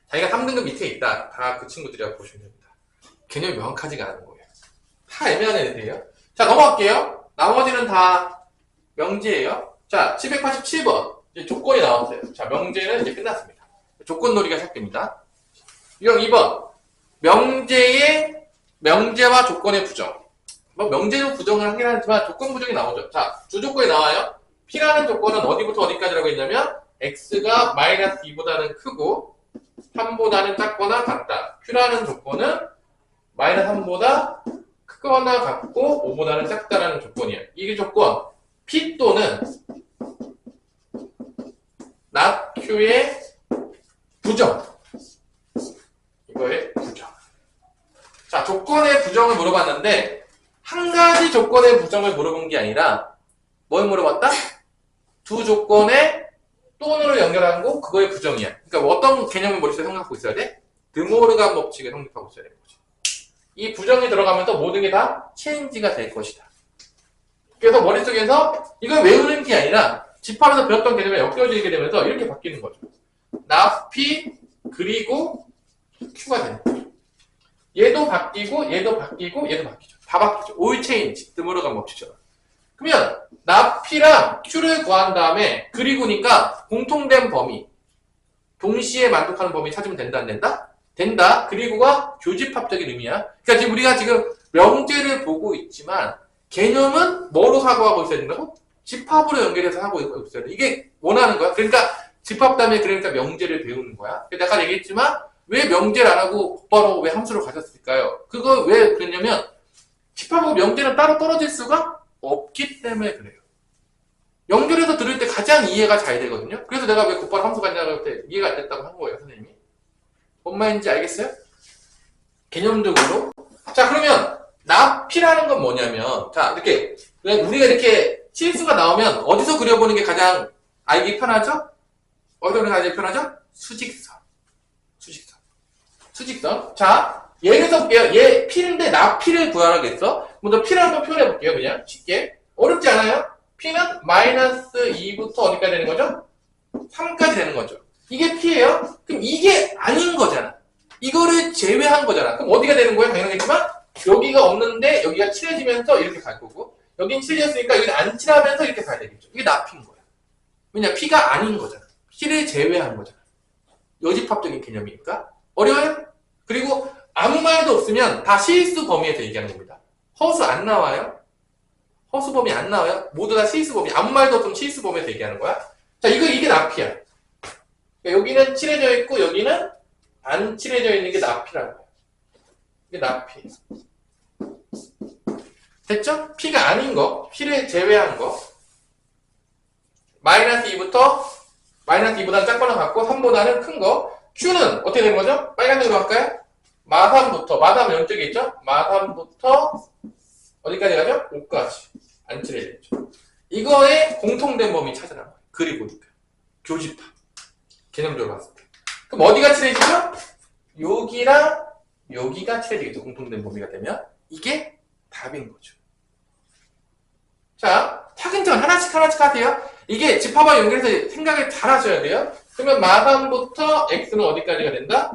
자기가 3등급 밑에 있다. 다 그 친구들이라고 보시면 됩니다. 개념이 명확하지가 않은 거예요. 다 애매한 애들이에요. 자, 넘어갈게요. 나머지는 다 명제예요. 자, 787번. 이제 조건이 나왔어요. 자, 명제는 이제 끝났습니다. 조건 놀이가 시작됩니다. 유형 2번. 명제와 조건의 부정. 뭐 명제로 부정을 하긴 하지만 조건 부정이 나오죠. 자, 주조건이 나와요. P라는 조건은 어디부터 어디까지라고 했냐면 x가 마이너스 2보다는 크고 3보다는 작거나 같다. Q라는 조건은 마이너스 3보다 크거나 같고 5보다는 작다라는 조건이에요. 이 조건 P 또는 not Q의 부정. 이거의 부정. 자, 조건의 부정을 물어봤는데 한 가지 조건의 부정을 물어본 게 아니라 뭘 물어봤다? 두 조건의 또는으로 연결한 거 그거의 부정이야. 그러니까 뭐 어떤 개념을 머릿속에 생각하고 있어야 돼? 드모르간 법칙을 성립하고 있어야 되는 거지. 이 부정이 들어가면서 모든 게 다 체인지가 될 것이다. 그래서 머릿속에서 이걸 외우는 게 아니라 집합에서 배웠던 개념에 엮여지게 되면서 이렇게 바뀌는 거죠. 나, P, 그리고 Q가 되는 거죠. 얘도 바뀌고 얘도 바뀌고 얘도 바뀌죠. 다 바뀌죠. 올 체인지, 드모르간 법칙처럼. 그러면 나, P랑 Q를 구한 다음에 그리고니까 공통된 범위 동시에 만족하는 범위 찾으면 된다 안 된다? 된다. 그리고가 교집합적인 의미야. 그러니까 지금 우리가 지금 명제를 보고 있지만 개념은 뭐로 사고하고 있어야 된다고? 집합으로 연결해서 하고 있어야 돼. 이게 원하는 거야. 그러니까 집합 다음에 그러니까 명제를 배우는 거야. 내가 아까 얘기했지만 왜 명제를 안 하고 곧바로 왜 함수를 가졌을까요? 그거 왜 그랬냐면 집합하고 명제는 따로 떨어질 수가 없기 때문에 그래요. 연결해서 들을 때 가장 이해가 잘 되거든요. 그래서 내가 왜 곧바로 함수 갔냐고 할 때 이해가 안 됐다고 한 거예요, 선생님이. 뭔 말인지 알겠어요? 개념적으로. 자, 그러면 나피라는 건 뭐냐면, 자, 이렇게 우리가 이렇게 실수가 나오면 어디서 그려보는 게 가장 알기 편하죠? 어디서 그리는 게 가장 편하죠? 수직선. 수직선. 자, 예를 들어 볼게요. 얘 P인데 나 P를 구하라겠어? 먼저 P를 한번 표현해 볼게요. 그냥 쉽게. 어렵지 않아요? P는 마이너스 2부터 어디까지 되는 거죠? 3까지 되는 거죠. 이게 P예요? 그럼 이게 아닌 거잖아. 이거를 제외한 거잖아. 그럼 어디가 되는 거야? 당연하겠지만 여기가 없는데 여기가 칠해지면서 이렇게 갈 거고 여긴 칠해졌으니까 여기는 안 칠하면서 이렇게 가야 되겠죠. 이게 나피인 거야. 왜냐? P가 아닌 거잖아. P를 제외한 거잖아. 여집합적인 개념이니까. 어려워요? 그리고 아무 말도 없으면 다 실수 범위에서 얘기하는 겁니다. 허수 안 나와요? 허수 범위 안 나와요? 모두 다 실수 범위. 아무 말도 없으면 실수 범위에서 얘기하는 거야. 자, 이게 나피야. 그러니까 여기는 칠해져 있고 여기는 안 칠해져 있는 게 나피라는 거야. 이게 나피. 됐죠? P가 아닌 거, P를 제외한 거. 마이너스 2부터 마이너스 2보다는 작거나 같고 3보다는 큰 거. Q는 어떻게 되는 거죠? 빨간색으로 할까요? 마3부터, 마3은 왼쪽에 있죠? 마3부터 어디까지 가죠? 5까지. 안 칠해져 있죠. 이거의 공통된 범위 찾으라는 거예요. 그리고니까. 교집합. 개념적으로 봤을 때. 그럼 어디가 칠해지죠? 여기랑 여기가 칠해지겠죠. 공통된 범위가 되면. 이게 답인 거죠. 자, 차근차근 하나씩 하세요. 이게 집합과 연결해서 생각을 잘 하셔야 돼요. 그러면 마3부터 x는 어디까지가 된다?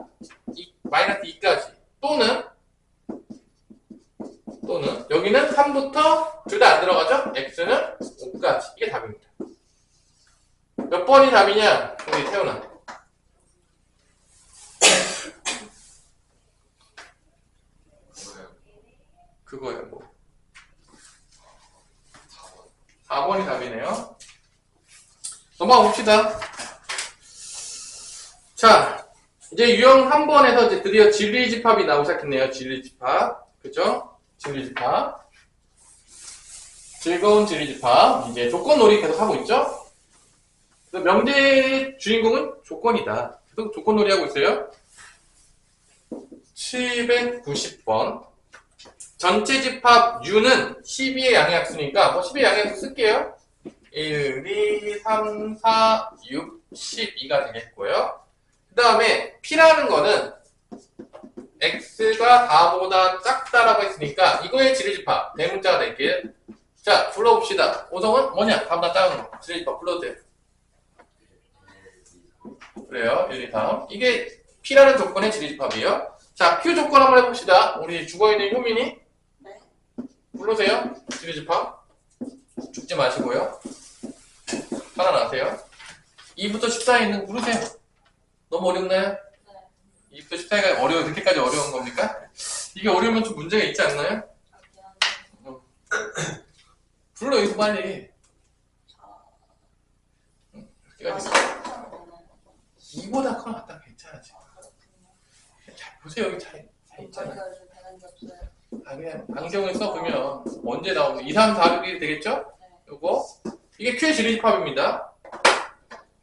마이너스 2까지. 또는 여기는 3부터 둘 다 안 들어가죠? x는 5까지. 이게 답입니다. 몇 번이 답이냐? 우리 태훈아. 그거예요, 뭐. 4번이 답이네요. 넘어가 봅시다. 자, 이제 유형 한 번에서 이제 드디어 진리집합이 나오기 시작했네요. 진리집합. 그죠? 진리집합. 즐거운 진리집합. 이제 조건놀이 계속 하고 있죠? 그래서 명제의 주인공은 조건이다. 계속 조건놀이 하고 있어요. 790번. 전체 집합 U는 12의 양의학수니까 뭐 12의 양의학수 쓸게요. 1, 2, 3, 4, 6, 12가 되겠고요. 그 다음에 P라는 거는 X가 4보다 작다라고 했으니까 이거의 지리집합 대문자가 될게요. 자, 불러봅시다. 오성은 뭐냐? 4보다 작은 거. 지리집합 불러도 돼요. 그래요. 1, 2, 3. 이게 P라는 조건의 지리집합이에요. 자, Q 조건 한번 해봅시다. 우리 죽어있는 효민이 네. 불러세요. 지리집합. 죽지 마시고요. 살아나세요. 2부터 14에 있는 거 부르세요. 너무 어렵나요? 네. 2부터 14가 어려워, 그렇게까지 어려운 겁니까? 이게 어려우면 좀 문제가 있지 않나요? 불러, 이거 빨리. 아, 2보다 커 낫다 괜찮아, 지금. 잘 보세요, 여기 잘 있잖아요. 저희가 요즘 배는 게 없어요. 아, 그냥 안경을 써보면 언제 나오고 2, 3, 4, 6이 되겠죠? 요거. 이게 Q의 진리집합입니다.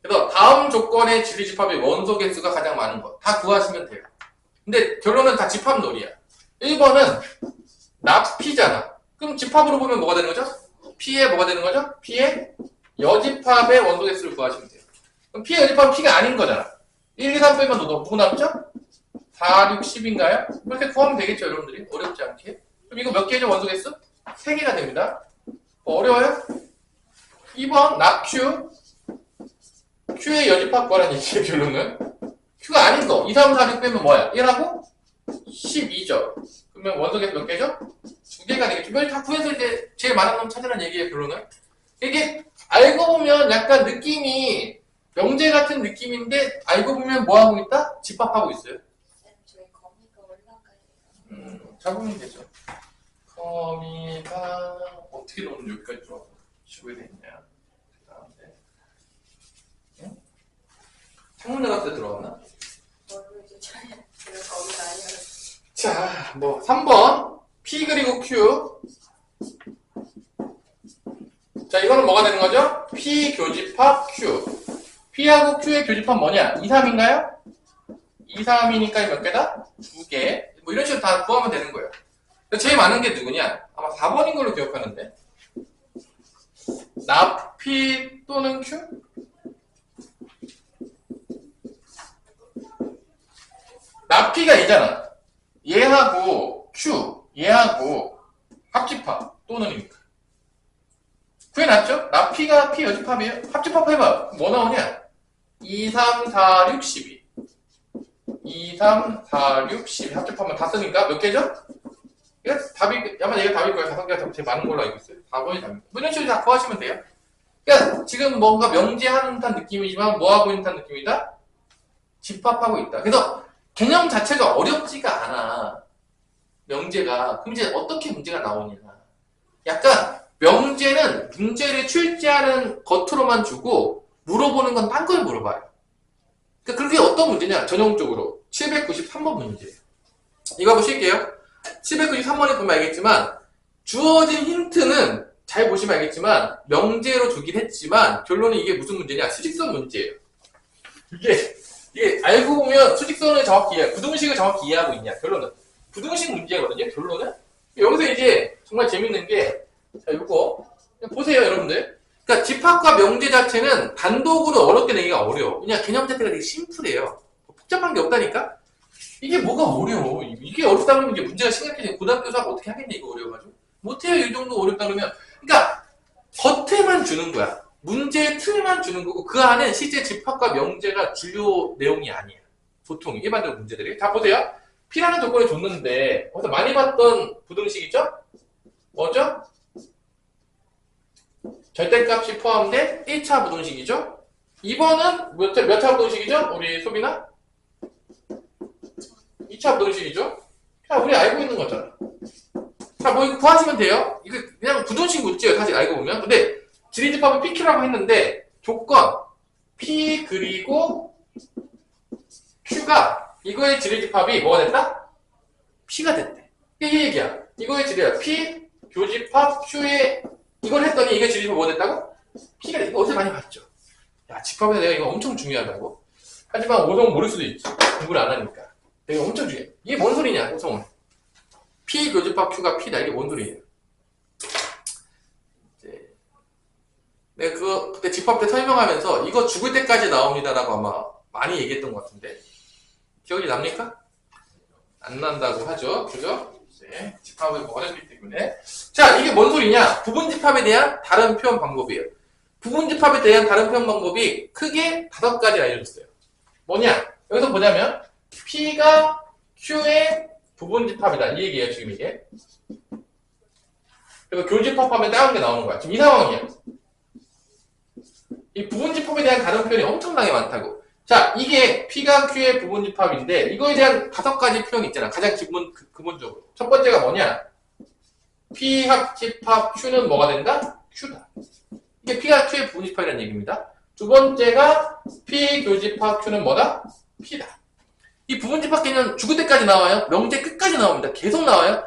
그래서 다음 조건의 진리집합의 원소 개수가 가장 많은 것. 다 구하시면 돼요. 근데 결론은 다 집합놀이야. 1번은 납P잖아. 그럼 집합으로 보면 뭐가 되는 거죠? P의 뭐가 되는 거죠? P의 여집합의 원소 개수를 구하시면 돼요. 그럼 P의 여집합은 P가 아닌 거잖아. 1, 2, 3 빼면 누구 남죠? 4, 6, 10인가요? 그렇게 구하면 되겠죠, 여러분들이? 어렵지 않게. 그럼 이거 몇 개죠, 원소 개수? 3개가 됩니다. 어려워요? 2번 납Q. Q의 여집합 구하라는 얘기예요, 결론은. Q가 아닌 거. 2, 3, 4, 6 빼면 뭐야? 1하고 12죠. 그러면 원소 개수 몇 개죠? 2개가 되겠죠. 이걸 다 구해서 이제 제일 많은 놈 찾으라는 얘기예요, 결론은. 이게 알고 보면 약간 느낌이 명제 같은 느낌인데 알고 보면 뭐 하고 있다? 집합하고 있어요. 저희 거미가 올라가요. 잡으면 되죠. 거미가 어떻게 너무 여기까지 들어와서 쉬게 됐냐? 그다음에 창문 나갔을 때 들어왔나? 모르겠어요. 저희 거미가 아니어요. 자, 뭐 3번 P 그리고 Q. 자, 이거는 뭐가 되는 거죠? P 교집합 Q. P하고 Q의 교집합 뭐냐? 2, 3인가요? 2, 3이니까 몇 개다? 2개. 뭐 이런 식으로 다 구하면 되는 거예요. 제일 많은 게 누구냐? 아마 4번인 걸로 기억하는데. 납 P 또는 Q? 납 P가 얘잖아. 얘하고 Q, 얘하고 합집합 또는이니까. 그게 낫죠? 납 P가 P 여집합이에요. 합집합 해봐. 뭐 나오냐? 2, 3, 4, 6, 12. 2, 3, 4, 6, 12. 합집합만 다 쓰니까 몇 개죠? 이거 답이, 아마 얘가 답일 거예요. 5개가 제일 많은 걸로 알고 있어요. 4번이 답입니다. 뭐 이런 식으로 다 구하시면 돼요. 그러니까 지금 뭔가 명제하는 듯한 느낌이지만 뭐 하고 있는 듯한 느낌이다? 집합하고 있다. 그래서 개념 자체가 어렵지가 않아. 명제가. 그럼 이제 어떻게 문제가 나오냐. 약간 명제는 문제를 출제하는 겉으로만 주고 물어보는 건 딴 걸 물어봐요. 그러니까 그게 어떤 문제냐? 전형적으로 793번 문제예요. 이거 보실게요. 793번에 보면 알겠지만 주어진 힌트는 잘 보시면 알겠지만 명제로 주긴 했지만 결론은 이게 무슨 문제냐? 수직선 문제예요. 이게 알고 보면 수직선을 정확히 이해, 부등식을 정확히 이해하고 있냐? 결론은 부등식 문제거든요. 결론은 여기서 이제 정말 재밌는 게 자, 이거 보세요, 여러분들. 그러니까 집합과 명제 자체는 단독으로 어렵게 내기가 어려워. 그냥 개념 자체가 되게 심플해요. 복잡한 게 없다니까? 이게 뭐가 어려워? 이게 어렵다 그러면 이제 문제가 심각해지고 고등학교 수학 어떻게 하겠냐, 이거 어려워가지고. 못해요, 이 정도 어렵다 그러면. 그러니까 겉에만 주는 거야. 문제의 틀만 주는 거고 그 안에 실제 집합과 명제가 주요 내용이 아니야. 보통 일반적인 문제들이. 자, 보세요. P라는 조건을 줬는데 어디서 많이 봤던 부등식이죠? 뭐죠? 절대값이 포함된 1차 부등식이죠? 2번은 몇 차 부등식이죠? 우리 소빈아? 2차 부등식이죠? 자, 우리 알고 있는 거잖아. 자, 뭐 이거 구하시면 돼요. 이거 그냥 부등식 문제예요, 사실 알고 보면. 근데 지리집합은 PQ라고 했는데 조건 P 그리고 Q가 이거의 지리집합이 뭐가 됐다? P가 됐대. 이게 얘기야. 이거의 지리야. P 교집합 Q의 이걸 했더니 이게 지리집합 뭐가 됐다고? P가 이거 어제 많이 봤죠. 야, 집합에서 내가 이거 엄청 중요하다고. 하지만 오성은 모를 수도 있지. 공부를 안 하니까. 이게 엄청 중요해. 이게 뭔 소리냐, 오성은. P 교집합 Q가 P다. 이게 뭔 소리예요? 내가 그때 집합 때 설명하면서 이거 죽을 때까지 나옵니다라고 아마 많이 얘기했던 것 같은데. 기억이 납니까? 안 난다고 하죠. 그죠? 네. 집합을 뭐 어렵기 때문에. 자, 이게 뭔 소리냐? 부분집합에 대한 다른 표현 방법이에요. 부분집합에 대한 다른 표현 방법이 크게 5가지 알려줬어요. 뭐냐? 여기서 보자면 P가 Q의 부분집합이다. 이 얘기예요, 지금 이게. 그리고 교집합하면 다른 게 나오는 거야. 지금 이 상황이에요. 이 부분집합에 대한 다른 표현이 엄청나게 많다고. 자, 이게 P가 Q의 부분집합인데 이거에 대한 5가지 표현이 있잖아. 가장 근본적으로. 첫 번째가 뭐냐? P 합집합 Q는 뭐가 된다? Q다. 이게 P가 Q의 부분집합이라는 얘기입니다. 두 번째가 P 교집합 Q는 뭐다? P다. 이 부분집합 개념은 죽을 때까지 나와요. 명제 끝까지 나옵니다. 계속 나와요.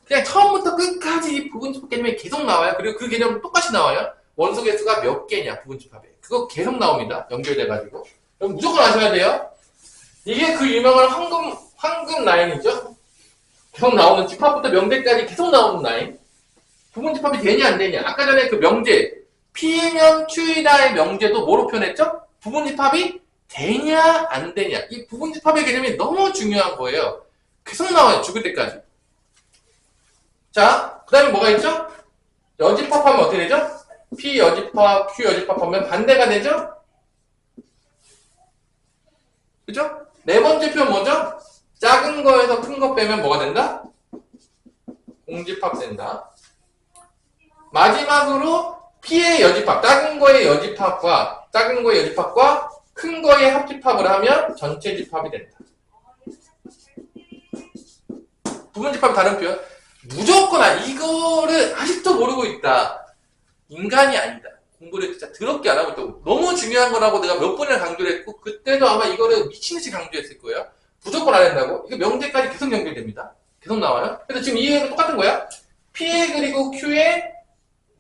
그냥 처음부터 끝까지 이 부분집합 개념이 계속 나와요. 그리고 그 개념은 똑같이 나와요. 원소 개수가 몇 개냐, 부분집합에. 그거 계속 나옵니다. 연결돼가지고. 그럼 무조건 아셔야 돼요. 이게 그 유명한 황금 라인이죠. 계속 나오는 집합부터 명제까지 계속 나오는 라인. 부분집합이 되냐 안 되냐. 아까 전에 그 명제 P면 Q이다의 명제도 뭐로 표현했죠? 부분집합이 되냐 안 되냐. 이 부분집합의 개념이 너무 중요한 거예요. 계속 나와요. 죽을 때까지. 자, 그 다음에 뭐가 있죠? 여집합하면 어떻게 되죠? P 여집합, Q 여집합하면 반대가 되죠? 그죠? 네 번째 표현 뭐죠? 작은 거에서 큰 거 빼면 뭐가 된다? 공집합 된다. 마지막으로 P의 여집합, 작은 거의 여집합과 큰 거의 합집합을 하면 전체 집합이 된다. 부분집합 다른 표현. 무조건 이거를 아직도 모르고 있다. 인간이 아니다. 공부를 진짜 더럽게 안 하고 있다고. 너무 중요한 거라고 내가 몇 번이나 강조를 했고 그때도 아마 이거를 미친듯이 강조했을 거예요. 무조건 안 한다고. 이거 명제까지 계속 연결됩니다. 계속 나와요. 그래서 지금 이 얘기가 똑같은 거야. P의 그리고 Q의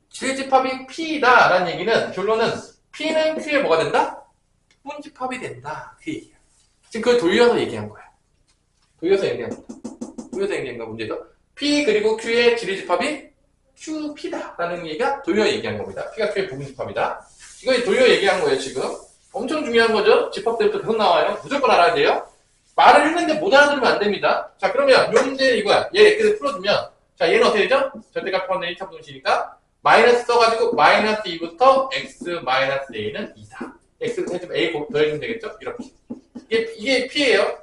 지리집합이 P다 라는 얘기는 결론은 P는 Q의 뭐가 된다? 부분집합이 된다. 그 얘기야. 지금 그걸 돌려서 얘기한 거야. 돌려서 얘기한 거야, 문제에서. P 그리고 Q의 지리집합이 QP다 라는 얘기가 돌려 얘기한 겁니다. P가 Q의 부분집합이다. 이거 돌려 얘기한 거예요, 지금. 엄청 중요한 거죠. 집합 때부터 계속 나와요. 무조건 알아야 돼요. 말을 했는데 못 알아들으면 안 됩니다. 자, 그러면 요 문제 이거야. 얘 엑스를 풀어주면, 자, 얘는 어떻게 되죠? 절대값 포함된 1차 분식이니까 마이너스 써가지고 마이너스 2부터 x 마이너스 a는 2다. x 해주면 a 더해주면 되겠죠? 이렇게. 이게 P예요.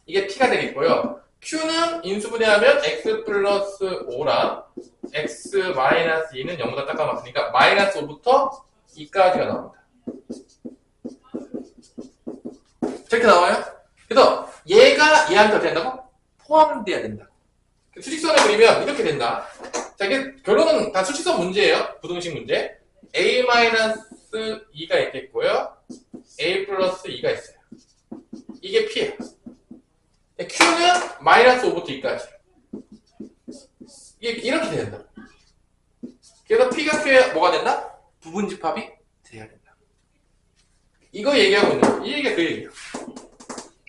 이게 P가 되겠고요. Q는 인수분해하면 x 플러스 5랑 x 마이너스 2는 0보다 깎아놨으니까 마이너스 5부터 2까지가 나옵니다. 저렇게 나와요? 그래서 얘가 얘한테 어떻게 된다고? 포함돼야 된다. 수직선을 그리면 이렇게 된다. 자, 이게 결론은 다 수직선 문제예요. 부등식 문제. a-2가 있겠고요. a 플러스 2가 있어요. 이게 P예요. Q는 마이너스 5부터 2까지. 이게 이렇게 된다. 그래서 P가 Q에 뭐가 된다? 부분집합이 돼야 된다. 이거 얘기하고 있는 거예요. 이 얘기가 그 얘기예요.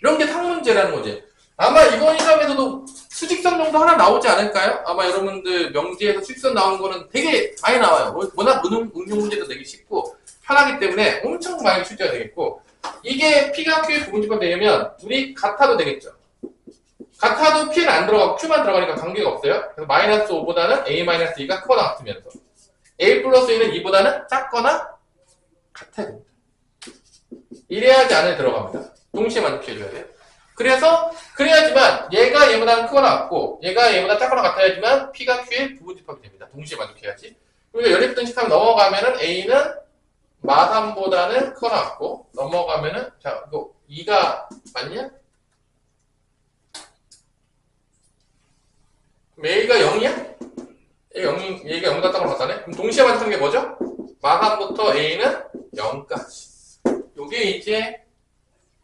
이런 게 탕문제라는 거지. 아마 이번 시험에서도 수직선 정도 하나 나오지 않을까요? 아마 여러분들 명제에서 수직선 나오는 거는 되게 많이 나와요. 워낙 응용 문제도 되기 쉽고 편하기 때문에 엄청 많이 출제가 되겠고, 이게 P가 Q의 부분집합 되면 둘이 같아도 되겠죠. 같아도 P는 안 들어가고 Q만 들어가니까 관계가 없어요. 그래서 마이너스 5보다는 A-2가 크거나 같으면서 A 플러스 2는 2보다는 작거나 같아야 됩니다. 이래야지 안에 들어갑니다. 동시에 만족해줘야 돼요. 그래야지만 얘가 얘보다 크거나 같고 얘가 얘보다 작거나 같아야지만 P가 Q의 부분집합이 됩니다. 동시에 만족해야지. 그리고 연립등식하면 넘어가면은 A는 마3보다는 크거나 같고 넘어가면은, 자, 이거 2가 맞냐? A가 0이야? 얘가 0보다 작거나 같다네? 그럼 동시에 만족하는 게 뭐죠? 마3부터 A는 0까지. 요게 이제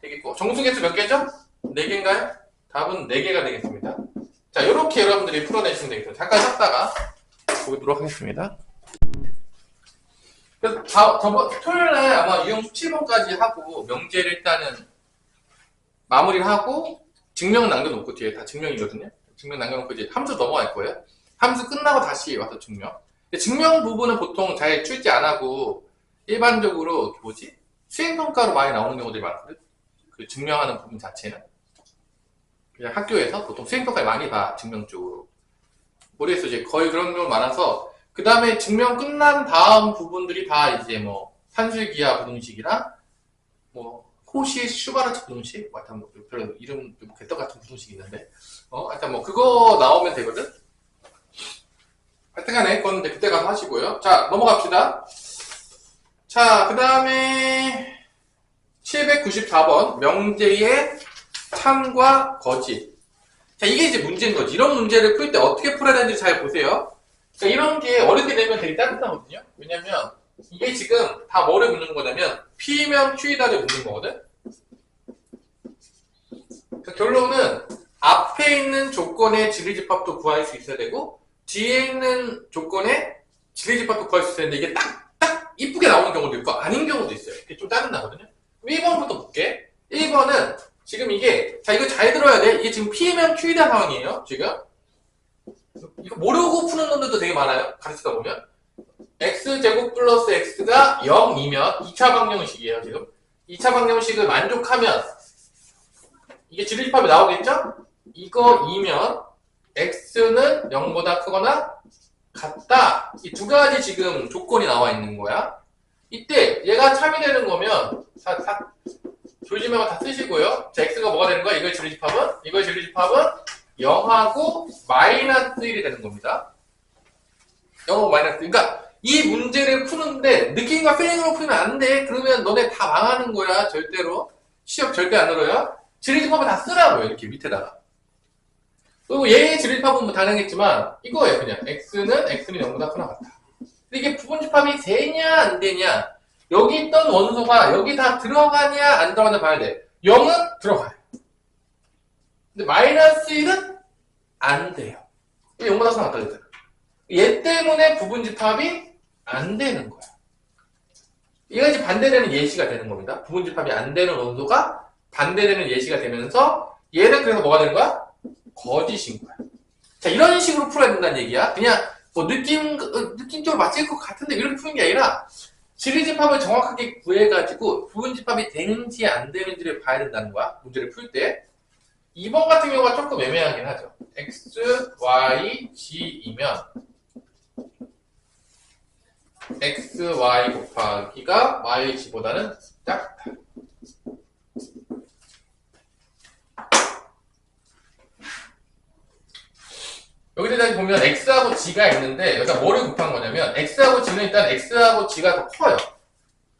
되겠고, 정수개수 몇 개죠? 4개인가요? 답은 4개가 되겠습니다. 자, 요렇게 여러분들이 풀어내시면 되겠습니다. 잠깐 쉬었다가 보도록 하겠습니다. 그래서 저번 토요일에 아마 유형 17번까지 하고 명제를 일단은 마무리를 하고 증명 남겨놓고 뒤에 다 증명이거든요. 증명 남겨놓고 이제 함수 넘어갈 거예요. 함수 끝나고 다시 와서 증명. 근데 증명 부분은 보통 잘 출제 안 하고 일반적으로 수행평가로 많이 나오는 경우들이 많거든. 그 증명하는 부분 자체는 그냥 학교에서 보통 수행평가를 많이 봐. 증명 쪽으로. 모르겠어. 이제 거의 그런 경우 많아서 그 다음에 증명 끝난 다음 부분들이 다 이제 뭐 산술기하 부등식이랑 뭐 호시 슈바르트 부등식, 하여튼 뭐 별로 이름 좀 개떡 같은 부등식이 있는데, 하여튼 뭐 그거 나오면 되거든. 하여튼간에 그건 이제 그때 가서 하시고요. 자, 넘어갑시다. 자, 그 다음에 794번 명제의 참과 거짓. 자, 이게 이제 문제인 거지. 이런 문제를 풀 때 어떻게 풀어야 되는지 잘 보세요. 자, 이런 게 어렵게 되면 되게 짜증나거든요. 왜냐면 이게 지금 다 뭐를 묻는 거냐면 P면 Q이다를 묻는 거거든. 그러니까 결론은 앞에 있는 조건의 진리집합도 구할 수 있어야 되고 뒤에 있는 조건의 진리집합도 구할 수 있어야 되는데 이게 딱 이쁘게 나오는 경우도 있고 아닌 경우도 있어요. 이게 좀 짜증나거든요. 1번부터 볼게. 1번은 지금 이게, 자, 이거 잘 들어야 돼. 이게 지금 P면 Q이다 상황이에요. 지금 이거 모르고 푸는 놈들도 되게 많아요. 가르치다 보면. x제곱 플러스 x가 0이면 2차 방정식이에요. 지금 2차 방정식을 만족하면 이게 진리집합이 나오겠죠? 이거 2면 x는 0보다 크거나 같다. 이 두 가지 지금 조건이 나와 있는 거야. 이때 얘가 참이 되는 거면 조지명을 다 쓰시고요. 자, x가 뭐가 되는 거야? 이거의 진리집합은 0하고 마이너스 1이 되는 겁니다. 0하고 마이너스 1. 그러니까 이 문제를 푸는데 느낌과 필링으로 풀면 안 돼. 그러면 너네 다 망하는 거야. 절대로. 시험 절대 안 늘어요. 진리집합은 다 쓰라고요. 이렇게 밑에다가. 그리고 얘의 진리집합은 뭐 당연했지만 이거예요. 그냥 x는 0보다 크나 같다. 근데 이게 부분집합이 되냐 안 되냐, 여기 있던 원소가 여기 다 들어가냐 안 들어가냐 봐야 돼. 0은 들어가요. 근데 마이너스 1은 안 돼요. 0보다 크나 같다 그랬잖아. 얘 때문에 부분집합이 안 되는 거야. 얘가 이제 반대되는 예시가 되는 겁니다. 부분집합이 안 되는 원소가 반대되는 예시가 되면서 얘는 그래서 뭐가 되는 거야? 거짓인 거야. 자, 이런 식으로 풀어야 된다는 얘기야. 그냥 뭐 느낌적으로 맞을 것 같은데 이렇게 푸는 게 아니라 진리집합을 정확하게 구해가지고 부분집합이 되는지 안 되는지를 봐야 된다는 거야. 문제를 풀 때. 2번 같은 경우가 조금 애매하긴 하죠. x, y, g이면 x, y 곱하기가 y, g보다는 작다. 여기다 다시 보면 x하고 g가 있는데 여기다 뭐를 곱한 거냐면 x하고 g는 일단 x하고 g가 더 커요.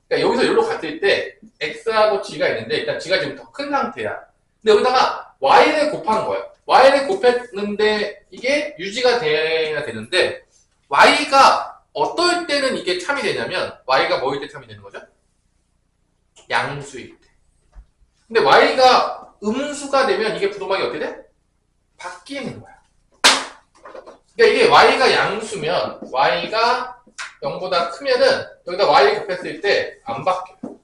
그러니까 여기서 여기로 갔을 때 x하고 g가 있는데 일단 g가 지금 더 큰 상태야. 근데 여기다가 y를 곱한 거예요. y를 곱했는데 이게 유지가 돼야 되는데 y가 어떨 때는 이게 참이 되냐면 y가 뭐일 때 참이 되는 거죠? 양수일 때. 근데 y가 음수가 되면 이게 부동막이 어떻게 돼? 바뀌는 거야. 그러니까 이게 y가 양수면 y가 0보다 크면은 여기다 y 곱했을 때 안 바뀌어요.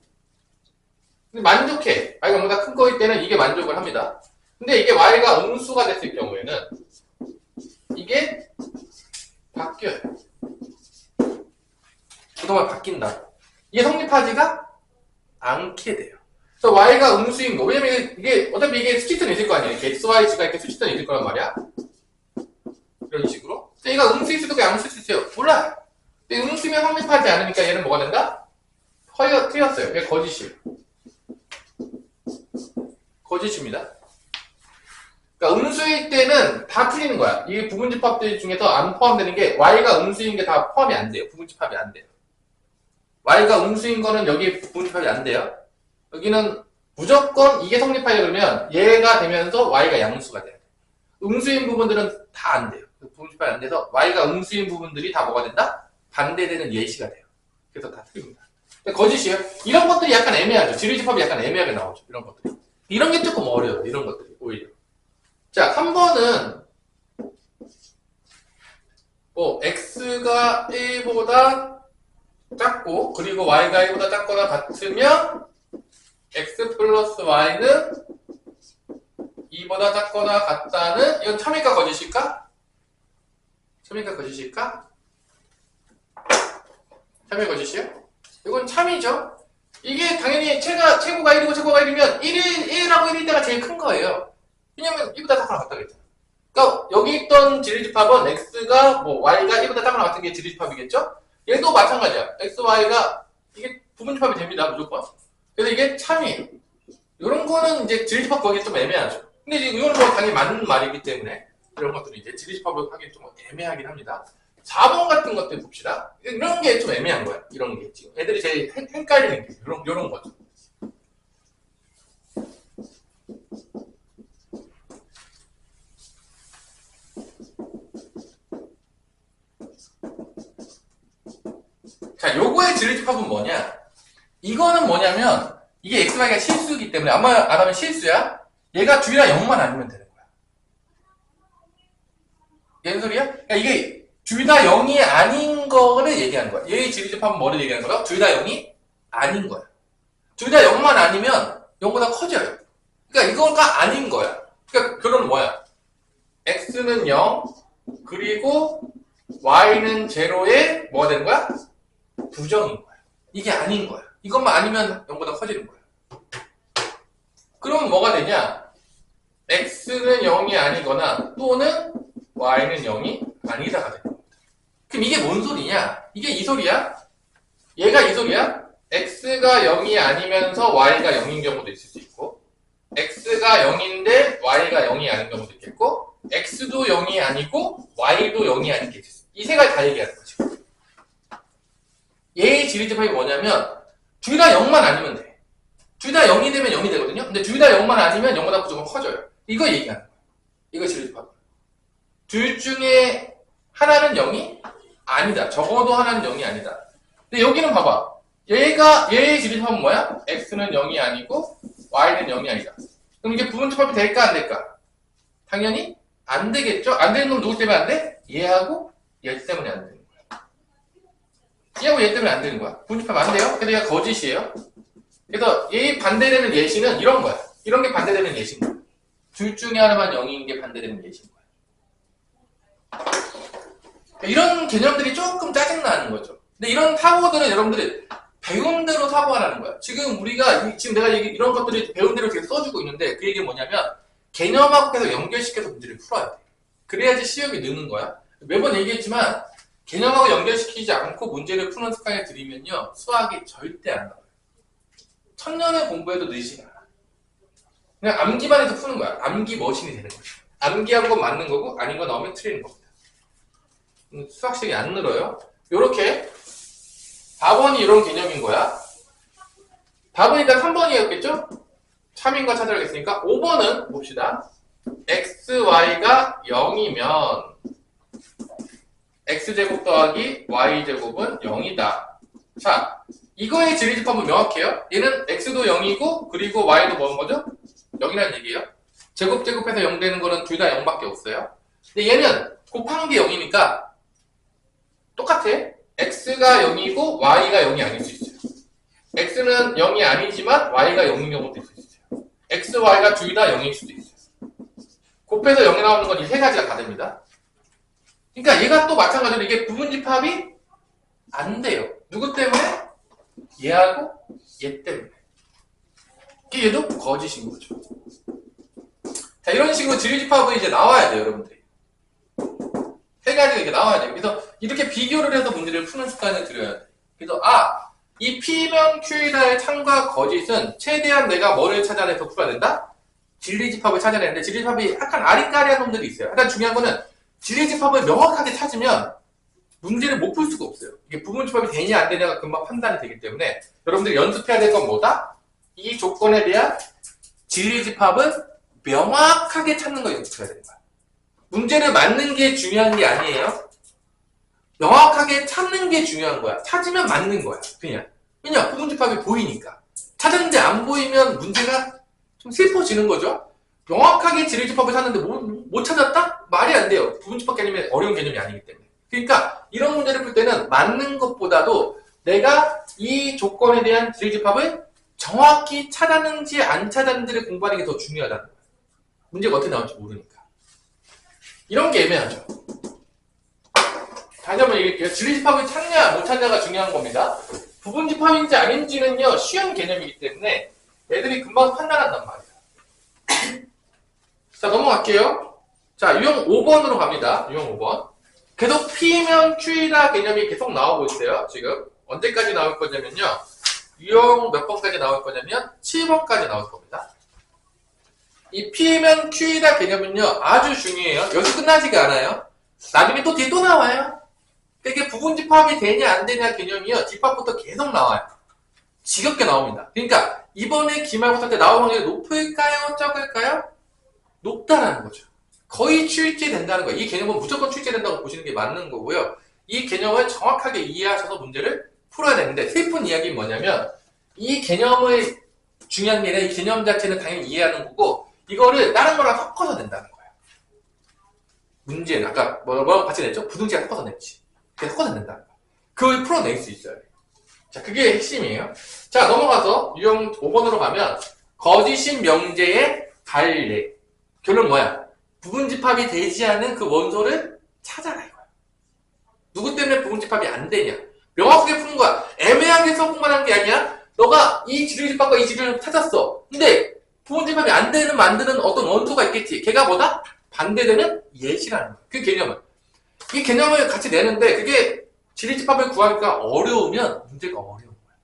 근데 만족해. y가 0보다 큰 거일 때는 이게 만족을 합니다. 근데 이게 y가 음수가 됐을 경우에는 이게 바뀌어요. 부동막 바뀐다. 이게 성립하지가 않게 돼요. 그래서 y가 음수인 거. 왜냐면 이게 어차피 이게 수치수는 있을 거 아니에요. 이렇게 x, y, g가 이렇게 수치수는 있을 거란 말이야. 이런 식으로. 얘가 음수일 수도 있고 양수일 수도 있어요. 몰라요. 근데 음수면 성립하지 않으니까 얘는 뭐가 된다? 허위가 틀렸어요. 얘 거짓이에요. 거짓입니다. 그러니까 음수일 때는 다 틀리는 거야. 이 부분집합들 중에서 안 포함되는 게 y가 음수인 게 다 포함이 안 돼요. 부분집합이 안 돼요. y가 음수인 거는 여기 부분집합이 안 돼요. 여기는 무조건 이게 성립하려 그러면 얘가 되면서 y가 양수가 돼요. 음수인 부분들은 다 안 돼요. 부분집합이 안 돼서 y가 음수인 부분들이 다 뭐가 된다? 반대되는 예시가 돼요. 그래서 다 틀립니다. 거짓이에요. 이런 것들이 약간 애매하죠. 지리집합이 약간 애매하게 나오죠. 이런 것들이. 이런 게 조금 어려워요. 이런 것들이 오히려. 자, 한 번은 뭐 x가 1보다 작고 그리고 y가 1보다 작거나 같으면 x 플러스 y는 2보다 작거나 같다는 이건 참일까 거짓일까? 참일까 거짓일까? 참일 거짓이요? 이건 참이죠. 이게 당연히 최고가 1이고 최고가 1이면 1하고 1일 때가 제일 큰 거예요. 왜냐면 2보다 작거나 같다고 했잖아. 그러니까 여기 있던 지리집합은 x가 뭐 y가 1보다 작거나 같은 게 지리집합이겠죠? 얘도 마찬가지야. x, y가 이게 부분집합이 됩니다. 무조건. 그래서 이게 참이에요. 이런 거는 이제 지리집합 거기 좀 애매하죠. 근데 이제 이건 뭐 당연히 맞는 말이기 때문에 이런 것들은 이제 지리집합을 하기 좀 애매하긴 합니다. 4번 같은 것들 봅시다. 이런 게 좀 애매한 거야. 이런 게 지금 애들이 제일 헷갈리는 게 이런 거죠. 자, 요거의 지리집합은 뭐냐? 이거는 뭐냐면 이게 x, y가 실수이기 때문에 아마 안 하면 실수야. 얘가 둘이나 0만 아니면 되는 거야. 얘는 소리야? 그러니까 이게 둘 다 0이 아닌 거를 얘기하는 거야. 얘의 지리집합은 뭐를 얘기하는 거야? 둘 다 0이 아닌 거야. 둘 다 0만 아니면 0보다 커져요. 그러니까 이거가 아닌 거야. 그러니까 결론은 뭐야? x는 0 그리고 y는 0에 뭐가 되는 거야? 부정인 거야. 이게 아닌 거야. 이것만 아니면 0보다 커지는 거야. 그럼 뭐가 되냐? x는 0이 아니거나 또는 y는 0이 아니다가 되는 겁니다. 그럼 이게 뭔 소리냐? 이게 이 소리야? 얘가 이 소리야? x가 0이 아니면서 y가 0인 경우도 있을 수 있고 x가 0인데 y가 0이 아닌 경우도 있겠고 x도 0이 아니고 y도 0이 아닌 게 있을 수 있어. 이 세 가지 다 얘기하는 거지. 얘의 지리집합이 뭐냐면 둘 다 0만 아니면 돼. 둘 다 0이 되면 0이 되거든요. 근데 둘 다 0만 아니면 0보다 무조건 커져요. 이거 얘기하는 거야. 이거 지리집합. 둘 중에 하나는 0이 아니다. 적어도 하나는 0이 아니다. 근데 여기는 봐봐. 얘의 지리집합은 뭐야? x는 0이 아니고 y는 0이 아니다. 그럼 이게 부분집합이 될까 안 될까? 당연히 안 되겠죠? 안 되는 건 누구 때문에 안 돼? 얘하고 얘 때문에 안 되는 거야. 얘하고 얘 때문에 안 되는 거야. 부분집합 안 돼요? 근데 얘가 거짓이에요. 그래서 얘 반대되는 예시는 이런 거야. 이런 게 반대되는 예시인 거야. 둘 중에 하나만 0인 게 반대되는 예시인 거야. 이런 개념들이 조금 짜증나는 거죠. 근데 이런 사고들은 여러분들이 배운 대로 사고하라는 거야. 지금 우리가, 지금 내가 이런 것들이 배운 대로 계속 써주고 있는데 그 얘기는 뭐냐면 개념하고 계속 연결시켜서 문제를 풀어야 돼. 그래야지 시험이 느는 거야. 매번 얘기했지만 개념하고 연결시키지 않고 문제를 푸는 습관을 들이면요. 수학이 절대 안 나와요. 천년을 공부해도 늘지가 않아. 그냥 암기만 해서 푸는 거야. 암기 머신이 되는 거죠. 암기한 건 맞는 거고 아닌 거 나오면 틀리는 겁니다. 수학 시간이 안 늘어요. 요렇게 4번이 이런 개념인 거야. 답은 일단 3번이었겠죠? 참인 거 찾아야겠으니까 5번은 봅시다. x, y가 0이면 x제곱 더하기 y제곱은 0이다. 자, 이거의 지리집합은 명확해요. 얘는 x도 0이고 그리고 y도 뭐인 거죠? 0이라는 얘기예요. 제곱해서 0 되는 거는 둘 다 0밖에 없어요. 근데 얘는 곱한 게 0이니까 똑같아. x가 0이고 y가 0이 아닐 수 있어요. x는 0이 아니지만 y가 0인 경우도 있을 수 있어요. x, y가 둘 다 0일 수도 있어요. 곱해서 0이 나오는 건 이 세 가지가 다 됩니다. 그러니까 얘가 또 마찬가지로 이게 부분집합이 안 돼요. 누구 때문에? 얘하고 얘 때문에. 얘도 거짓인 거죠. 자, 이런 식으로 지리집합은 이제 나와야 돼요, 여러분들이. 세 가지가 이렇게 나와야 돼요. 그래서 이렇게 비교를 해서 문제를 푸는 습관을 들여야 돼요. 그래서 이 P면 Q이다의 참과 거짓은 최대한 내가 뭐를 찾아내서 풀어야 된다? 진리집합을 찾아내는데 진리집합이 약간 아리까리한 놈들이 있어요. 일단 중요한 거는 진리집합을 명확하게 찾으면 문제를 못 풀 수가 없어요. 이게 부분집합이 되냐 안 되냐가 금방 판단이 되기 때문에 여러분들이 연습해야 될 건 뭐다? 이 조건에 대한 진리집합을 명확하게 찾는 걸 연습해야 되는 거야. 문제를 맞는 게 중요한 게 아니에요. 명확하게 찾는 게 중요한 거야. 찾으면 맞는 거야. 그냥. 왜냐? 부분집합이 보이니까. 찾았는데 안 보이면 문제가 좀 슬퍼지는 거죠. 명확하게 지리집합을 찾는데 못 찾았다? 말이 안 돼요. 부분집합 개념이 어려운 개념이 아니기 때문에. 그러니까 이런 문제를 풀 때는 맞는 것보다도 내가 이 조건에 대한 지리집합을 정확히 찾았는지 안 찾았는지를 공부하는 게 더 중요하다는 거예요. 문제가 어떻게 나올지 모르니까. 이런 게 애매하죠. 다시 한번 얘기할게요. 지리집합을 찾냐 못 찾냐가 중요한 겁니다. 부분집합인지 아닌지는요 쉬운 개념이기 때문에 애들이 금방 판단한단 말이에요. 자, 넘어갈게요. 자, 유형 5번으로 갑니다. 유형 5번. 계속 P면 Q이다 개념이 계속 나오고 있어요. 지금 언제까지 나올 거냐면요. 유형 몇 번까지 나올 거냐면 7번까지 나올 겁니다. 이 P면 Q이다 개념은요 아주 중요해요. 여기서 끝나지가 않아요. 나중에 또 뒤에 또 나와요. 이게 부분집합이 되냐 안 되냐 개념이요 집합부터 계속 나와요. 지겹게 나옵니다. 그러니까 이번에 기말고사 때 나올 확률이 높을까요? 적을까요? 높다라는 거죠. 거의 출제된다는 거예요. 이 개념은 무조건 출제된다고 보시는 게 맞는 거고요. 이 개념을 정확하게 이해하셔서 문제를 풀어야 되는데 슬픈 이야기는 뭐냐면 이 개념의 중요한 게 아니라 이 개념 자체는 당연히 이해하는 거고 이거를 다른 거랑 섞어서 낸다는 거예요. 문제는 아까 뭐라고 같이 냈죠? 부등식이랑 섞어서 냈지. 그렇게 섞어서 낸다는 거예요. 그걸 풀어낼 수 있어요. 자, 그게 핵심이에요. 자, 넘어가서 유형 5번으로 가면 거짓인 명제의 갈래. 결론 뭐야? 부분집합이 되지 않은 그 원소를 찾아라 이거야. 누구 때문에 부분집합이 안 되냐? 명확하게 푸는 거야. 애매하게 써본만 한 게 아니야. 너가 이 지리집합과 이 지리를 찾았어. 근데 부분집합이 안 되는 만드는 어떤 원소가 있겠지. 걔가 뭐다? 반대되는 예시라는 거야. 그 개념은. 이 개념을 같이 내는데 그게 지리집합을 구하기가 어려우면 문제가 어려운 거야.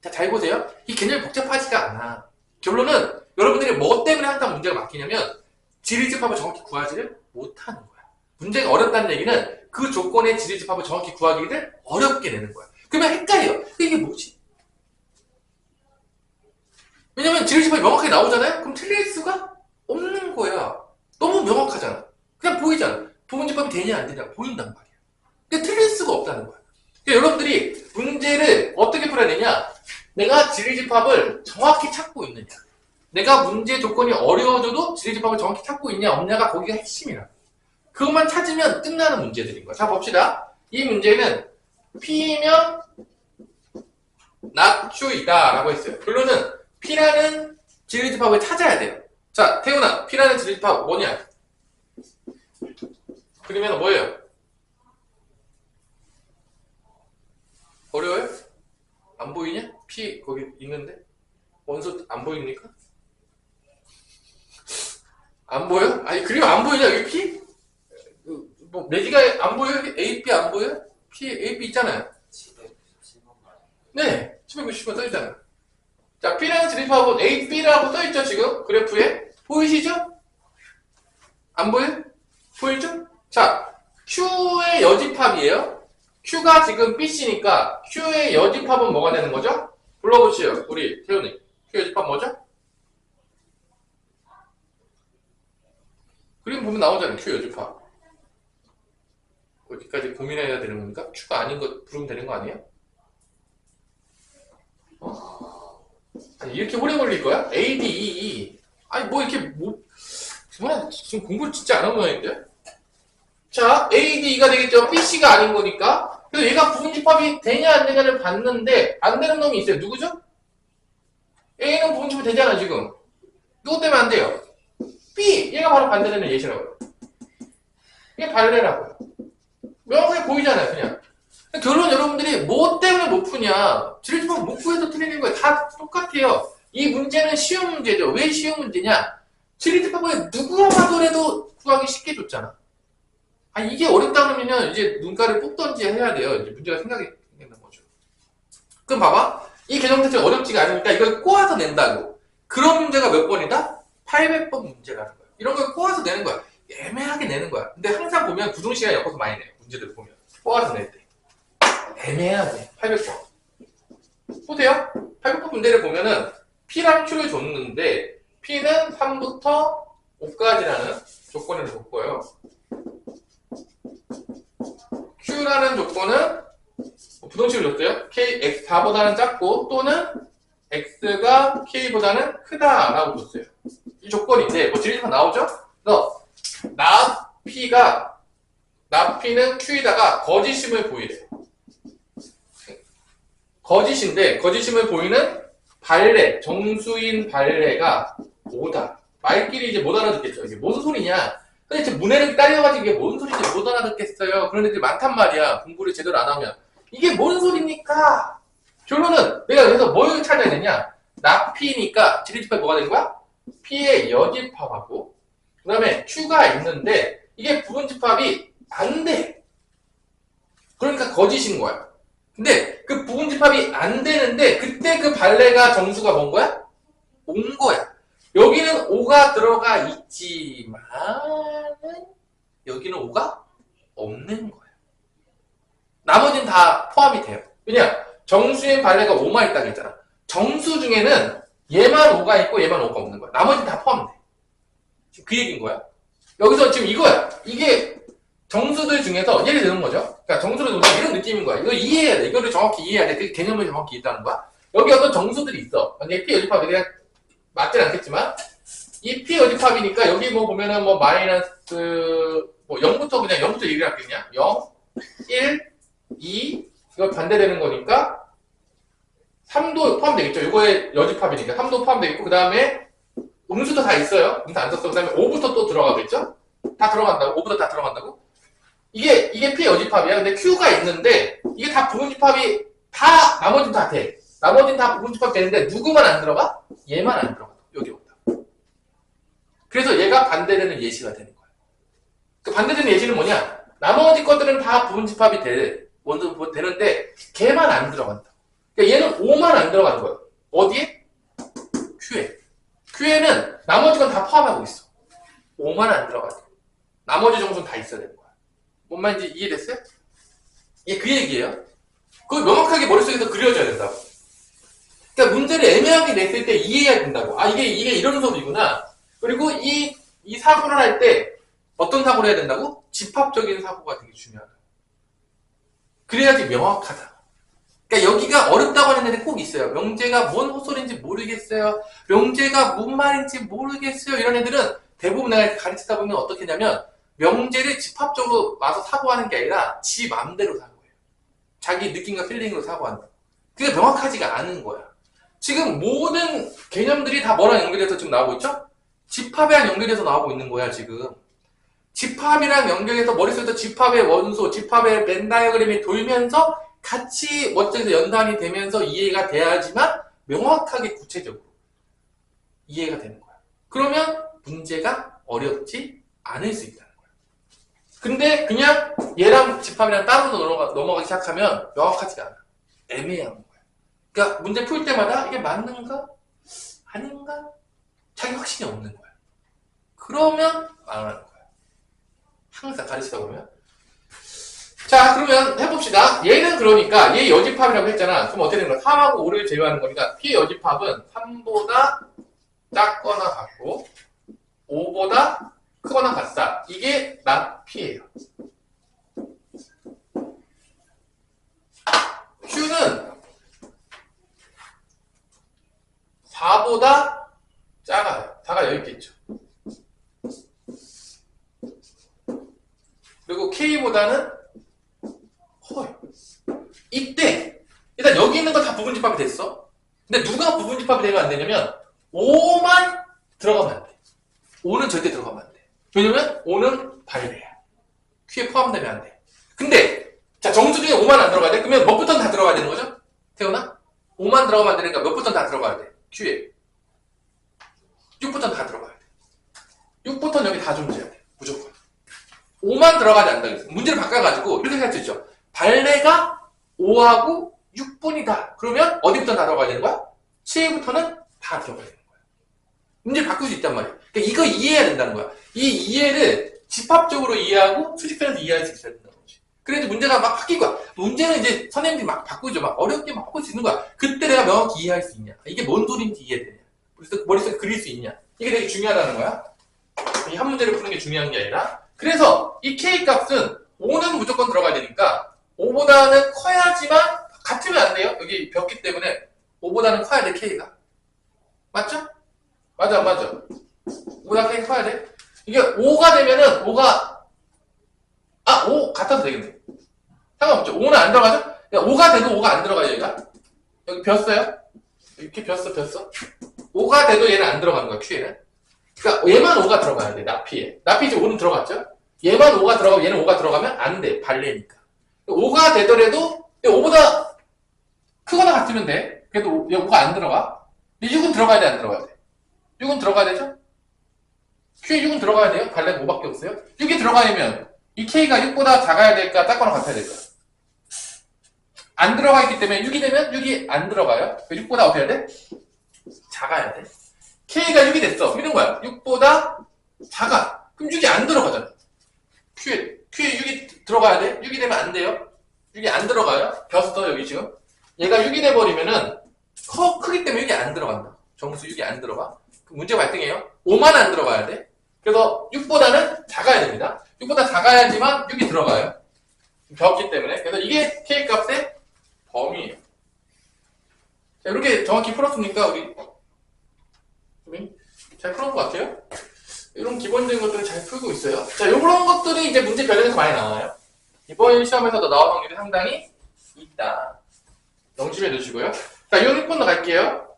자, 잘 보세요. 이 개념이 복잡하지가 않아. 결론은 여러분들이 뭐 때문에 항상 문제가 막히냐면 지리집합을 정확히 구하지를 못하는 거야. 문제가 어렵다는 얘기는 그 조건의 지리집합을 정확히 구하기를 어렵게 내는 거야. 그러면 헷갈려. 이게 뭐지? 왜냐면 지리집합이 명확하게 나오잖아요? 그럼 틀릴 수가 없는 거야. 너무 명확하잖아. 그냥 보이잖아. 부분집합이 되냐 안 되냐 보인단 말이야. 그러니까 틀릴 수가 없다는 거야. 그러니까 여러분들이 문제를 어떻게 풀어야 되냐? 내가 지리집합을 정확히 찾고 있느냐? 내가 문제 조건이 어려워져도 지리집합을 정확히 찾고 있냐 없냐가 거기가 핵심이라. 그것만 찾으면 끝나는 문제들인 거야. 자, 봅시다. 이 문제는 P면 not Q이다 라고 했어요. 결론은 P라는 지리집합을 찾아야 돼요. 자, 태훈아, P라는 지리집합 뭐냐? 그러면 뭐예요? 어려워요? 안 보이냐? P 거기 있는데? 원소 안 보입니까? 안 보여? 아니, 그리고 안 보이냐, 여기 P? 뭐, 매지가 안 보여? AP 안 보여? P, AP 있잖아요. 797번 말이에요. 네, 790번 써있잖아요. 자, P라는 지리집합은 AB라고 써있죠, 지금? 그래프에? 보이시죠? 안 보여? 보이죠? 자, Q의 여집합이에요. Q가 지금 BC니까 Q의 여집합은 뭐가 되는 거죠? 불러보시죠, 우리 태훈이. Q 여집합 뭐죠? 그림 보면 나오잖아요. Q 여집합. 어디까지 고민해야 되는 겁니까? Q가 아닌 거 부르면 되는 거 아니에요? 아니, 이렇게 오래 걸릴 거야? A, D, E, E. 아니, 뭐 이렇게, 정말 지금 공부를 진짜 안 한 모양인데? 자, A, D, E가 되겠죠? P, C가 아닌 거니까. 그래서 얘가 부분집합이 되냐 안 되냐를 봤는데 안 되는 놈이 있어요. 누구죠? A는 부분집합이 되잖아, 지금. 누구 때문에 안 돼요? B! 얘가 바로 반대되는 예시라고요. 이게 발레라고요. 명확하게 보이잖아요, 그냥. 결론 여러분들이 뭐 때문에 못 푸냐? 지리집합 못 구해서 틀리는 거예요. 다 똑같아요. 이 문제는 쉬운 문제죠. 왜 쉬운 문제냐? 지리집합을 누구랑 하더라도 구하기 쉽게 줬잖아. 아, 이게 어렵다 그러면 이제 눈가를 뽑던지 해야 돼요. 이제 문제가 생각이 생기는 거죠. 그럼 봐봐. 이 개념 자체가 어렵지가 않으니까 이걸 꼬아서 낸다고. 그런 문제가 몇 번이다? 800번 문제라는 거야. 이런 걸 꼬아서 내는 거야. 애매하게 내는 거야. 근데 항상 보면 구동시간이 엮어서 많이 내요. 문제들 보면. 꼬아서 낼 때. 애매하게. 800번. 보세요. 800번 문제를 보면은 P랑 Q를 줬는데 P는 3부터 5까지라는 조건을 줬고요. Q라는 조건은 부동식을 줬어요. k, x 4보다는 작고 또는 x가 k보다는 크다라고 줬어요. 이 조건인데 뭐 질문이 나오죠? 그래서 나p는 q에다가 거짓임을 보이래요. 거짓인데 거짓임을 보이는 발레, 정수인 발레가 5다. 말끼리 이제 못 알아듣겠죠. 이게 무슨 소리냐? 근데 이제 문해력이 딸려가지고 이게 뭔 소리인지 못 알아듣겠어요. 그런 애들이 많단 말이야. 공부를 제대로 안 하면. 이게 뭔 소리입니까? 결론은 내가 그래서 뭘 찾아야 되냐? 나p니까 지리집합이 뭐가 된 거야? p의 여집합하고 그 다음에 q가 있는데 이게 부분집합이 안 돼. 그러니까 거짓인 거야. 근데 그 부분집합이 안 되는데 그때 그 발레가 정수가 뭔 거야? 온 거야. 여기는 5가 들어가 있지만 여기는 5가 없는 거야. 나머지는 다 포함이 돼요. 왜냐? 정수인 발레가 5만 있다고 했잖아. 정수 중에는 얘만 5가 있고 얘만 5가 없는 거야. 나머지는 다 포함돼. 지금 그 얘기인 거야. 여기서 지금 이거야. 이게 정수들 중에서 예를 드는 거죠. 그러니까 정수를 놓는 이런 느낌인 거야. 이거 이해해야 돼. 이거를 정확히 이해해야 돼. 그 개념을 정확히 있다는 거야. 여기 어떤 정수들이 있어. 만약에 P 여집합이 그냥 맞진 않겠지만 이 P 여집합이니까 여기 뭐 보면은 뭐 마이너스 뭐 0부터 그냥 0부터 얘기를 할게 그냥 0, 1, 2 이거 반대되는 거니까 3도 포함되겠죠. 이거에 여집합이니까 3도 포함되겠고 그 다음에 음수도 다 있어요. 음수 안 썼어. 그 다음에 5부터 또 들어가겠죠. 다 들어간다고. 5부터 다 들어간다고. 이게 P 여집합이야. 근데 Q가 있는데 이게 다 부분집합이 다 나머지는 다 돼. 나머지는 다 부분집합 되는데 누구만 안 들어가? 얘만 안 들어가. 여기 온다. 그래서 얘가 반대되는 예시가 되는 거야. 그 반대되는 예시는 뭐냐? 나머지 것들은 다 부분집합이 되는데 걔만 안 들어간다. 그러니까 얘는 5만 안 들어가는 거야. 어디에? Q에. Q에는 나머지 건 다 포함하고 있어. 5만 안 들어가지. 나머지 정수는 다 있어야 되는 거야. 뭔 말인지 이해됐어요? 이게 그 얘기예요. 그걸 명확하게 머릿속에서 그려줘야 된다고. 그러니까 문제를 애매하게 냈을 때 이해해야 된다고. 아, 이게 이런 소리구나. 그리고 이 사고를 할 때 어떤 사고를 해야 된다고? 집합적인 사고가 되게 중요하다. 그래야지 명확하다. 그러니까 여기가 어렵다고 하는 애들이 꼭 있어요. 명제가 뭔 헛소리인지 모르겠어요. 명제가 뭔 말인지 모르겠어요. 이런 애들은 대부분 내가 가르치다 보면 어떻게 하냐면 명제를 집합적으로 와서 사고하는 게 아니라 지 맘대로 사고해요. 자기 느낌과 필링으로 사고한다. 그게 명확하지가 않은 거야. 지금 모든 개념들이 다 뭐랑 연결돼서 지금 나오고 있죠? 집합이랑 연결돼서 나오고 있는 거야, 지금. 집합이랑 연결해서 머릿속에서 집합의 원소, 집합의 벤 다이어그램이 돌면서 같이 멋져서 연산이 되면서 이해가 돼야지만 명확하게 구체적으로 이해가 되는 거야. 그러면 문제가 어렵지 않을 수 있다는 거야. 근데 그냥 얘랑 집합이랑 따로 넘어가기 시작하면 명확하지가 않아. 애매한 거야. 그러니까 문제 풀 때마다 이게 맞는가? 아닌가? 자기 확신이 없는 거야. 그러면 망하는 거야. 항상 가르치다 보면. 자, 그러면 해봅시다. 얘는 그러니까 얘 여집합이라고 했잖아. 그럼 어떻게 되는 거야? 3하고 5를 제외하는 거니까 P의 여집합은 3보다 작거나 같고 5보다 크거나 같다. 이게 나P예요. Q는 4보다 작아요. 4가 여기 있겠죠. 그리고 K보다는 커요. 이때 일단 여기 있는 거 다 부분집합이 됐어. 근데 누가 부분집합이 되면 안 되냐면 5만 들어가면 안 돼. 5는 절대 들어가면 안 돼. 왜냐면 5는 발레야. Q에 포함되면 안 돼. 근데 자 정수 중에 5만 안 들어가야 돼? 그러면 뭐부터는 다 들어가야 되는 거죠? 태어나? 5만 들어가면 안 되니까 몇부터는 다 들어가야 돼? Q에 6부터는 다 들어가야 돼. 6부터는 여기 다 존재해야 돼. 무조건 5만 들어가지 않는다 그랬어. 문제를 바꿔가지고 이렇게 생각할 수 있죠. 발레가 5하고 6분이다. 그러면 어디부터 다 들어가야 되는 거야? 7부터는 다 들어가야 되는 거야. 문제를 바꿀 수 있단 말이야. 그러니까 이거 이해해야 된다는 거야. 이 이해를 집합적으로 이해하고 수직선에서 이해할 수 있어야 된다는 거지. 그래도 문제가 막 바뀔 거야. 문제는 이제 선생님들이 막 바꾸죠. 막 어렵게 막 바꿀 수 있는 거야. 그때 내가 명확히 이해할 수 있냐. 이게 뭔 소리인지 이해되냐. 그래서 머릿속에 그릴 수 있냐. 이게 되게 중요하다는 거야. 이 한 문제를 푸는 게 중요한 게 아니라. 그래서 이 K 값은 5는 무조건 들어가야 되니까 5보다는 커야지만 같으면 안 돼요. 여기 벽기 때문에 5보다는 커야 돼, K가. 맞죠? 맞아, 맞아. 5보다 K가 커야 돼. 이게 5가 되면은 5 같아도 되겠네. 상관없죠. 5는 안 들어가죠? 그러니까 5가 돼도 5가 안 들어가요, 얘가. 여기 벼어요? 이렇게 벼어. 5가 돼도 얘는 안 들어가는 거야, Q에는. 그러니까 얘만 5가 들어가야 돼, 나피에. 나피 이제 5는 들어갔죠? 얘만 5가 들어가고 얘는 5가 들어가면 안 돼, 발레니까. 5가 되더라도 5보다 크거나 같으면 돼. 그래도 5가 안 들어가. 6은 들어가야 돼, 안 들어가야 돼? 6은 들어가야 되죠? Q에 6은 들어가야 돼요. 발레가 5밖에 없어요. 6이 들어가려면 이 K가 6보다 작아야 될까, 작거나 같아야 될까? 안 들어가 있기 때문에 6이 되면 6이 안 들어가요. 6보다 어떻게 해야 돼? 작아야 돼. K가 6이 됐어. 이런 거야. 6보다 작아. 그럼 6이 안 들어가잖아. Q에 6이 들어가야 돼. 6이 되면 안 돼요. 6이 안 들어가요. 벼었어, 여기 지금. 얘가 6이 돼버리면은 크기 때문에 6이 안 들어간다. 정수 6이 안 들어가. 그럼 문제가 발생해요. 5만 안 들어가야 돼. 그래서 6보다는 작아야 됩니다. 6보다 작아야지만 6이 들어가요. 벼었기 때문에. 그래서 이게 K 값의 범위예요. 자, 이렇게 정확히 풀었으니까 우리 잘 풀은 것 같아요. 이런 기본적인 것들을 잘 풀고 있어요. 자, 이런 것들이 이제 문제 변형에서 많이 나와요. 이번 시험에서도 나올 확률이 상당히 있다. 명심해 두시고요. 자, 유형 6번 갈게요.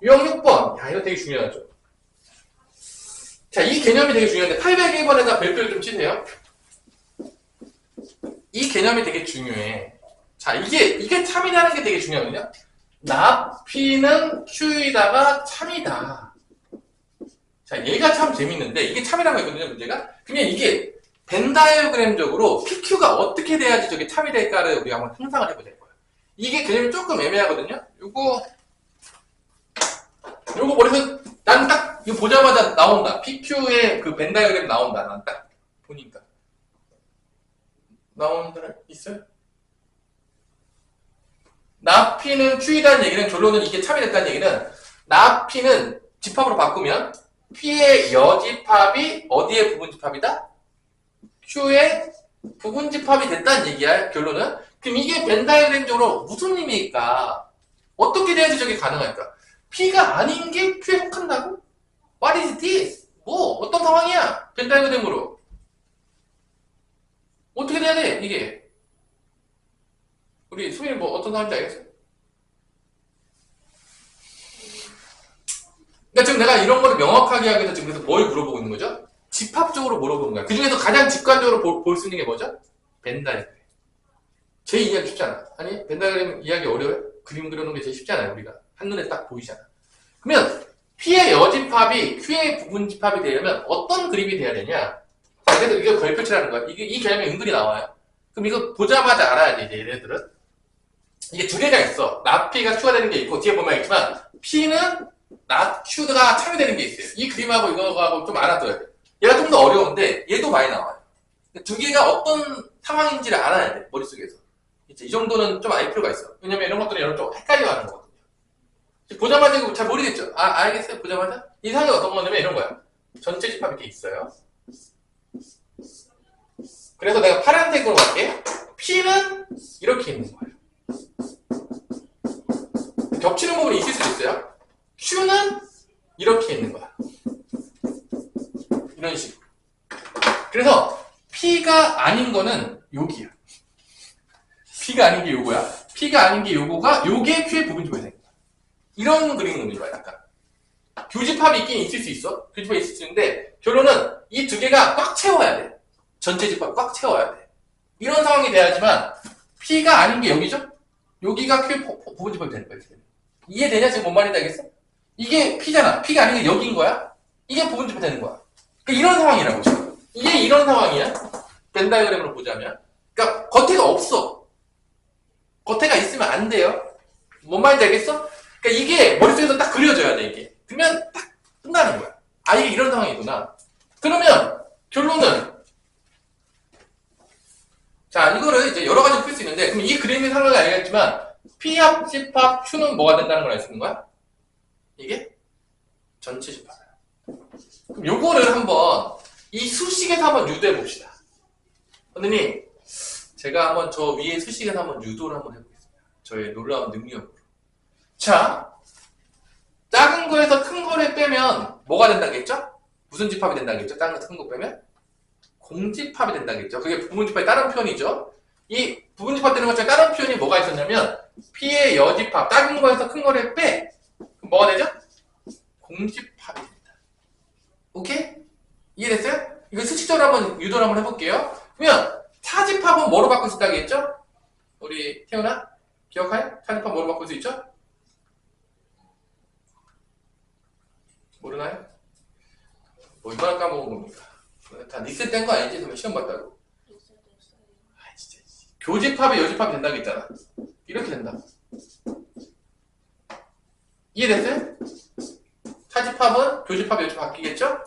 유형 6번. 야, 이거 되게 중요하죠. 자, 이 개념이 되게 중요한데 801번에다 별표를 좀 치세요. 이 개념이 되게 중요해. 자, 이게 참이라는 게 되게 중요하거든요. 나피는 Q이다가 참이다. 자, 얘가 참 재밌는데 이게 참이라고 했거든요, 문제가. 그러면 이게 벤 다이어그램적으로 PQ가 어떻게 돼야지 저게 참이 될까를 우리가 한번 상상을 해보자 거예요. 이게 개념이 조금 애매하거든요. 요거 머리에서 난 딱 이거 보자마자 나온다. PQ의 그 벤 다이어그램 나온다. 난 딱 보니까 나오는 사람 있어요? 나피는 Q이다는 얘기는 결론은 이게 참이 됐다는 얘기는 나피는 집합으로 바꾸면 P의 여집합이 어디의 부분집합이다? Q의 부분집합이 됐다는 얘기야, 결론은. 그럼 이게 벤 다이어그램적으로 무슨 의미일까? 어떻게 돼야지 저게 가능할까? P가 아닌 게 Q에 속한다고? What is this? 뭐, 어떤 상황이야? 벤 다이어그램으로. 어떻게 돼야 돼, 이게? 우리 수민이 뭐 어떤 상황인지 알겠어요? 그러니까 지금 내가 이런 거를 명확하게 하기 위해서 지금 그래서 뭘 물어보고 있는 거죠? 집합적으로 물어보는 거야. 그 중에서 가장 직관적으로 볼 수 있는 게 뭐죠? 벤 다이어그램. 제 이해하기 쉽지 않아. 아니, 벤 다이어그램 이해하기 어려워요? 그림 그려놓은 게 제일 쉽지 않아요, 우리가. 한눈에 딱 보이잖아. 그러면 P의 여집합이 Q의 부분집합이 되려면 어떤 그림이 돼야 되냐? 자, 그래서 이게 별표치라는 거야. 이 개념이 은근히 나와요. 그럼 이거 보자마자 알아야 돼, 이제 얘네들은. 이게 두 개가 있어. 나 P가 Q가 되는 게 있고, 뒤에 보면 알겠지만, P는 나 Q가 참이 되는 게 있어요. 이 그림하고 이거하고 좀 알아둬야 돼. 얘가 좀 더 어려운데, 얘도 많이 나와요. 두 개가 어떤 상황인지를 알아야 돼, 머릿속에서. 이제 이 정도는 좀 알 필요가 있어. 왜냐면 이런 것들은 여러분 좀 헷갈려 하는 거거든요. 보자마자 이거 잘 모르겠죠? 알겠어요? 보자마자? 이 상황이 어떤 거냐면 이런 거야. 전체 집합이 이렇게 있어요. 그래서 내가 파란색으로 갈게. P는 이렇게 있는 거예요. 겹치는 부분이 있을 수도 있어요. Q는 이렇게 있는 거야. 이런 식으로. 그래서 P가 아닌 거는 여기야. P가 아닌 게 요거야. P가 아닌 게 요거가 요게 Q의 부분집합이 되는 거야. 이런 그림을 그리는 거야, 약간. 교집합이 있긴 있을 수 있어. 교집합이 있을 수 있는데 결론은 이 두 개가 꽉 채워야 돼. 전체 집합 꽉 채워야 돼. 이런 상황이 돼야지만 P가 아닌 게 여기죠? 여기가 Q의 부분집합이 되는 거야. 이해되냐? 지금 뭔 말인지 알겠어? 이게 P잖아. P가 아닌 게 여기인 거야. 이게 부분집합이 되는 거야. 그러니까 이런 상황이라고 지금. 이게 이런 상황이야. 벤 다이어그램으로 보자면. 그러니까 겉에가 없어. 겉에가 있으면 안 돼요. 뭔 말인지 알겠어? 그러니까 이게 머릿속에서 딱 그려져야 돼, 이게. 그러면 딱 끝나는 거야. 아, 이게 이런 상황이구나. 그러면 결론은 자, 이거를 이제 여러 가지로 풀 수 있는데, 그럼 이 그림의 상황을 알겠지만 P합, C합, Q는 뭐가 된다는 걸 알 수 있는 거야? 이게 전체 집합이야. 그럼 요거를 한번 이 수식에서 한번 유도해 봅시다. 선생님, 제가 한번 저 위에 수식에서 한번 유도를 한번 해보겠습니다. 저의 놀라운 능력으로. 자, 작은 거에서 큰 거를 빼면 뭐가 된다겠죠? 무슨 집합이 된다겠죠? 작은 거에서 큰 거 빼면? 공집합이 된다겠죠? 그게 부분집합의 다른 표현이죠? 이 부분집합 되는 것처럼 다른 표현이 뭐가 있었냐면 P의 여집합, 작은 거에서 큰 거를 빼. 그럼 뭐가 되죠? 공집합이 된다. 오케이? 이해됐어요? 이거 수식적으로 한번 유도를 한번 해볼게요. 그러면 차집합은 뭐로 바꿀 수 있다고 했죠? 우리 태훈아? 기억해? 차집합 뭐로 바꿀 수 있죠? 모르나요? 뭐 이거나 까먹은 겁니까? 다 리셋 된 거 아니지? 그러면 시험 봤다고. 아 진짜. 교집합이 여집합이 된다고 했잖아. 이렇게 된다. 이해됐어요? 차집합은 교집합이 여집합 바뀌겠죠?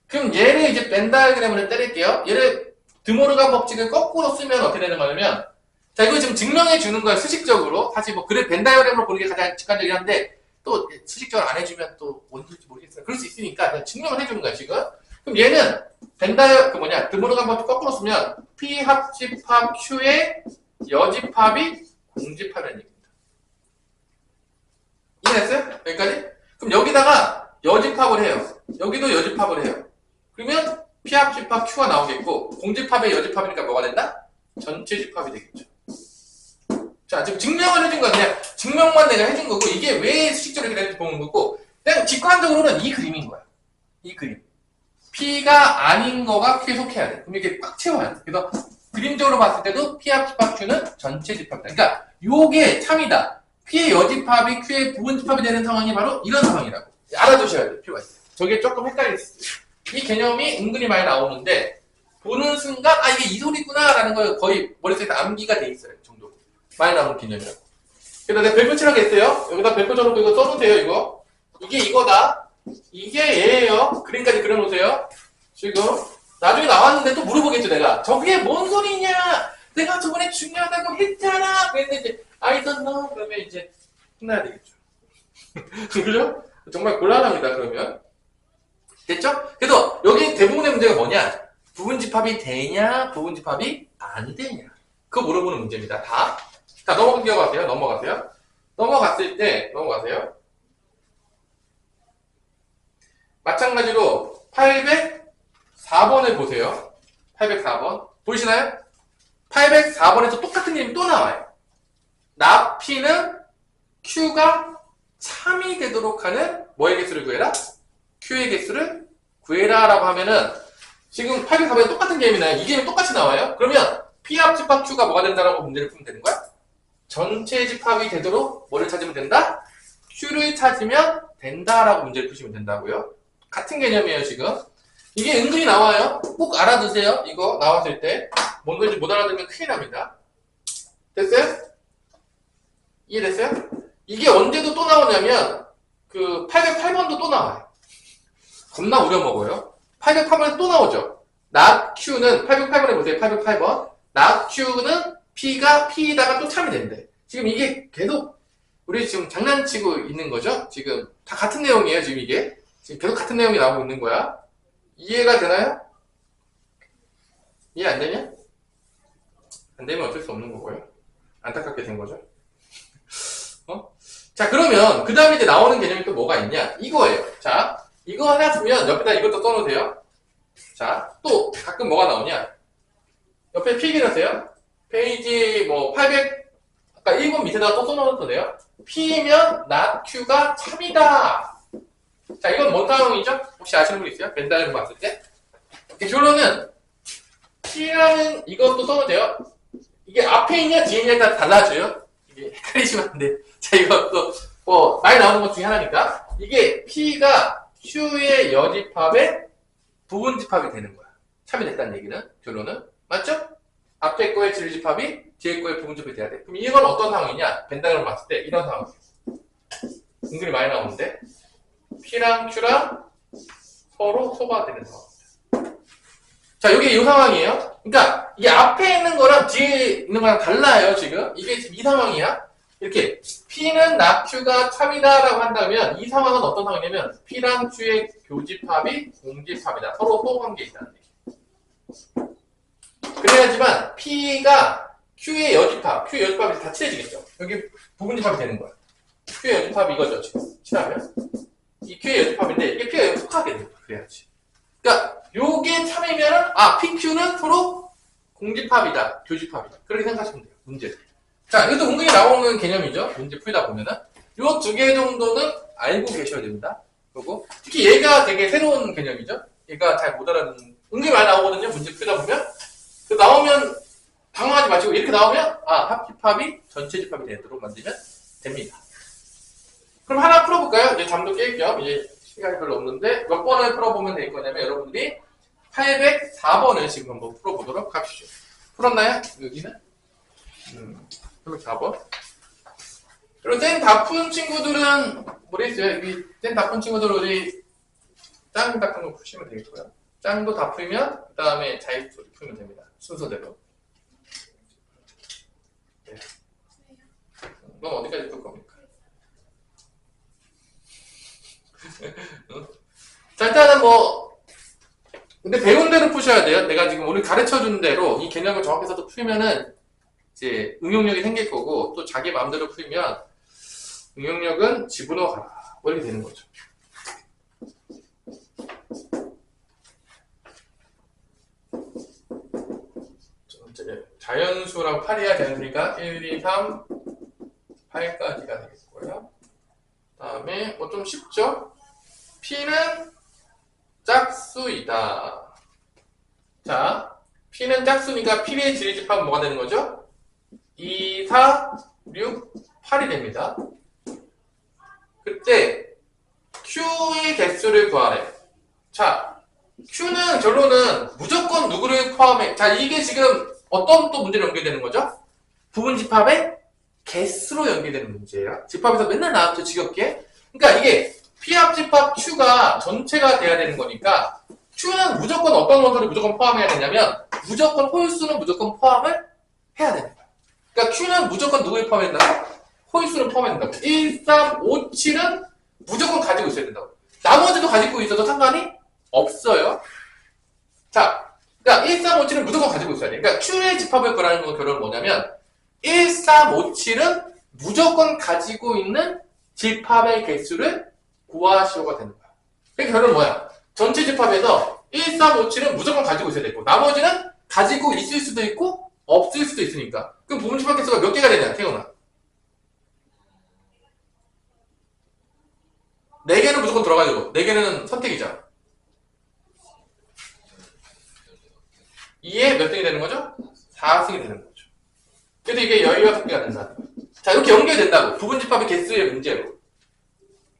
그럼 얘를 이제 벤 다이어그램으로 때릴게요. 얘를 드모르간 법칙을 거꾸로 쓰면 어떻게 되는 거냐면, 자, 이거 지금 증명해 주는 거야, 수식적으로. 사실 뭐, 그래, 벤 다이어그램으로 보는 게 가장 직관적이긴 한데, 또 수식적으로 안 해주면 또 뭔지 모르겠어요. 그럴 수 있으니까 그냥 증명을 해주는 거야, 지금. 그럼 얘는 드모르간 법칙 거꾸로 쓰면, P 합집합 Q의 여집합이 공집합이라는 얘기입니다. 이해했어요? 여기까지? 그럼 여기다가 여집합을 해요. 여기도 여집합을 해요. 그러면 P 합집합 Q가 나오겠고, 공집합의 여집합이니까 뭐가 된다? 전체 집합이 되겠죠. 자, 지금 증명을 해준 거야. 그냥 증명만 내가 해준 거고, 이게 왜 수식적으로 이렇게 되는지 보는 거고, 그냥 직관적으로는 이 그림인 거야. 이 그림. P가 아닌 거가 Q에 속해야 돼. 그럼 이렇게 꽉 채워야 돼. 그래서 그림적으로 봤을 때도 P 합집합 Q는 전체 집합이다. 그러니까 요게 참이다. P의 여집합이 Q의 부분집합이 되는 상황이 바로 이런 상황이라고. 알아두셔야 돼, 필요가 있어요. 저게 조금 헷갈릴 수 있어요. 이 개념이 은근히 많이 나오는데, 보는 순간, 아, 이게 이 소리구나, 라는 거 거의 머릿속에 암기가 돼 있어요, 정도. 많이 나오는 개념이라고. 그래서 내가 별표 칠하게 했어요. 여기다 별표 쳐놓고 이거 써놓으세요, 이거. 이게 이거다. 이게 얘예요. 그림까지 그려놓으세요. 지금. 나중에 나왔는데 또 물어보겠죠, 내가. 저게 뭔 소리냐? 내가 저번에 중요하다고 했잖아! 그랬는데 이제, I don't know. 그러면 이제, 혼나야 되겠죠. 그죠? 정말 곤란합니다, 그러면. 됐죠? 그래서 여기 대부분의 문제가 뭐냐? 부분집합이 되냐, 부분집합이 안 되냐. 그거 물어보는 문제입니다. 다. 자, 넘어가세요. 넘어가세요. 마찬가지로 804번을 보세요. 804번. 보이시나요? 804번에서 똑같은 그림이 또 나와요. 나 P는 Q가 참이 되도록 하는 뭐의 개수를 구해라? Q의 개수를 구해라 라고 하면은 지금 804번에 똑같은 게임이 나요. 이 게임이 똑같이 나와요. 그러면 P 합집합 Q가 뭐가 된다라고 문제를 풀면 되는 거야? 전체 집합이 되도록 뭐를 찾으면 된다? Q를 찾으면 된다라고 문제를 푸시면 된다고요. 같은 개념이에요, 지금. 이게 은근히 나와요. 꼭 알아두세요. 이거 나왔을 때. 뭔 건지 못 알아들으면 큰일 납니다. 됐어요? 이해됐어요? 이게 언제도 또 나오냐면 그 808번도 또 나와요. 겁나 우려먹어요. 808번에 또 나오죠. not Q는 808번에 보세요. 808번. not Q는 P가 P에다가 또 참이 된대. 지금 이게 계속 우리 지금 장난치고 있는 거죠. 지금 다 같은 내용이에요. 지금 이게. 지금 계속 같은 내용이 나오고 있는 거야. 이해가 되나요? 이해 안 되냐? 안 되면 어쩔 수 없는 거고요. 안타깝게 된 거죠. 자, 그러면 그 다음에 이제 나오는 개념이 또 뭐가 있냐? 이거예요. 자, 이거 하나 쓰면 옆에다 이것도 써놓으세요. 자, 또 가끔 뭐가 나오냐? 옆에 필기하세요. 페이지 뭐 800, 아까 1번 밑에다가 또 써놓으셔도 돼요. P면 not Q가 참이다. 자, 이건 뭔 상황이죠? 혹시 아시는 분 있어요? 벤다이를 봤을 때? 결론은 P라는 이것도 써놓으세요. 이게 앞에 있냐 뒤에 있냐에 따라 달라져요. 이게 헷갈리시면 안 돼. 자, 이것도 뭐 많이 나오는 것 중에 하나니까 이게 P가 Q의 여집합의 부분집합이 되는 거야. 참이 됐다는 얘기는 결론은 맞죠? 앞에 거의 질집합이 뒤에 거의 부분집합이 돼야 돼. 그럼 이건 어떤 상황이냐? 벤다이를 봤을 때 이런 상황이에요. 은근히 많이 나오는데 P랑 Q랑 서로 소가 되는 상황입니다. 자, 여기 이 상황이에요. 그러니까 이게 앞에 있는 거랑 뒤에 있는 거랑 달라요, 지금. 이게 지금 이 상황이야. 이렇게 P는 not Q가 참이다라고 한다면 이 상황은 어떤 상황이냐면 P랑 Q의 교집합이 공집합이다. 서로 소관계에 있다는 얘기. 그래야지만 P가 Q의 여집합, Q의 여집합이 다 칠해지겠죠. 여기 부분집합이 되는 거야. Q의 여집합이 이거죠, 지금. 칠하면. 이 Q의 여집합인데, 이게 P가 여기 속하게 되는 거야. 그래야지. 그러니까, 요게 참이면은, PQ는 서로 공집합이다, 교집합이다. 그렇게 생각하시면 돼요, 문제. 자, 이것도 은근히 나오는 개념이죠. 문제 풀다 보면은. 요 두 개 정도는 알고 계셔야 됩니다. 그리고, 특히 얘가 되게 새로운 개념이죠. 얘가 잘 못 알아듣는, 은근히 많이 나오거든요, 문제 풀다 보면. 그 나오면, 당황하지 마시고, 이렇게 나오면, 합집합이 전체 집합이 되도록 만들면 됩니다. 그럼 하나 풀어볼까요? 이제 잠도 깰 겸, 이제 시간이 별로 없는데, 몇 번을 풀어보면 될 거냐면, 여러분들이 804번을 지금 한번 풀어보도록 합시다. 풀었나요? 여기는? 804번. 그리고 땡 다 푼 친구들은, 모르겠어요. 여기 땡 다 푼 친구들은 우리 짱 같은 거 푸시면 되겠고요. 짱도 다 풀면, 그 다음에 자유투 풀면 됩니다. 순서대로. 네. 넌 어디까지 풀 겁니까? 자, 일단은 근데 배운 대로 푸셔야 돼요. 내가 지금 오늘 가르쳐 준 대로 이 개념을 정확해서 또 풀면은 이제 응용력이 생길 거고, 또 자기 마음대로 풀면 응용력은 집으로 가라. 이렇게 되는 거죠. 자연수랑 8이야 되니까 1, 2, 3, 8까지가 되겠고요. 그 다음에 좀 쉽죠? P는 짝수이다. 자, P는 짝수니까 P의 지리집합은 뭐가 되는 거죠? 2, 4, 6, 8이 됩니다. 그때 Q의 개수를 구하래. 자, Q는 결론은 무조건 누구를 포함해. 자, 이게 지금 어떤 또 문제로 연결되는 거죠? 부분집합의 개수로 연결되는 문제예요. 집합에서 맨날 나왔죠, 지겹게. 그러니까 이게 P합집합 Q가 전체가 돼야 되는 거니까 Q는 무조건 어떤 원소를 무조건 포함해야 되냐면 무조건 홀수는 무조건 포함을 해야 되는 거야. 그러니까 Q는 무조건 누구를 포함해야 된다고? 홀수를 포함해야 된다고. 1, 3, 5, 7은 무조건 가지고 있어야 된다고. 나머지도 가지고 있어도 상관이 없어요. 자, 그러니까 1, 3, 5, 7은 무조건 가지고 있어야 돼. 그러니까 Q의 집합을 구하는 건 결론은 뭐냐면 1, 3, 5, 7은 무조건 가지고 있는 집합의 개수를 구하시오가 되는 거야. 그러니까 결론은 뭐야? 전체 집합에서 1, 3, 5, 7은 무조건 가지고 있어야 되고 나머지는 가지고 있을 수도 있고 없을 수도 있으니까. 그럼 부분 집합 개수가 몇 개가 되냐, 태훈아? 4개는 무조건 들어가야 되고 4개는 선택이잖아. 2에 몇 등이 되는 거죠? 4승이 되는 거죠. 그래서 이게 16개가 된다는 거예요. 자, 이렇게 연결된다고. 부분집합의 개수의 문제로.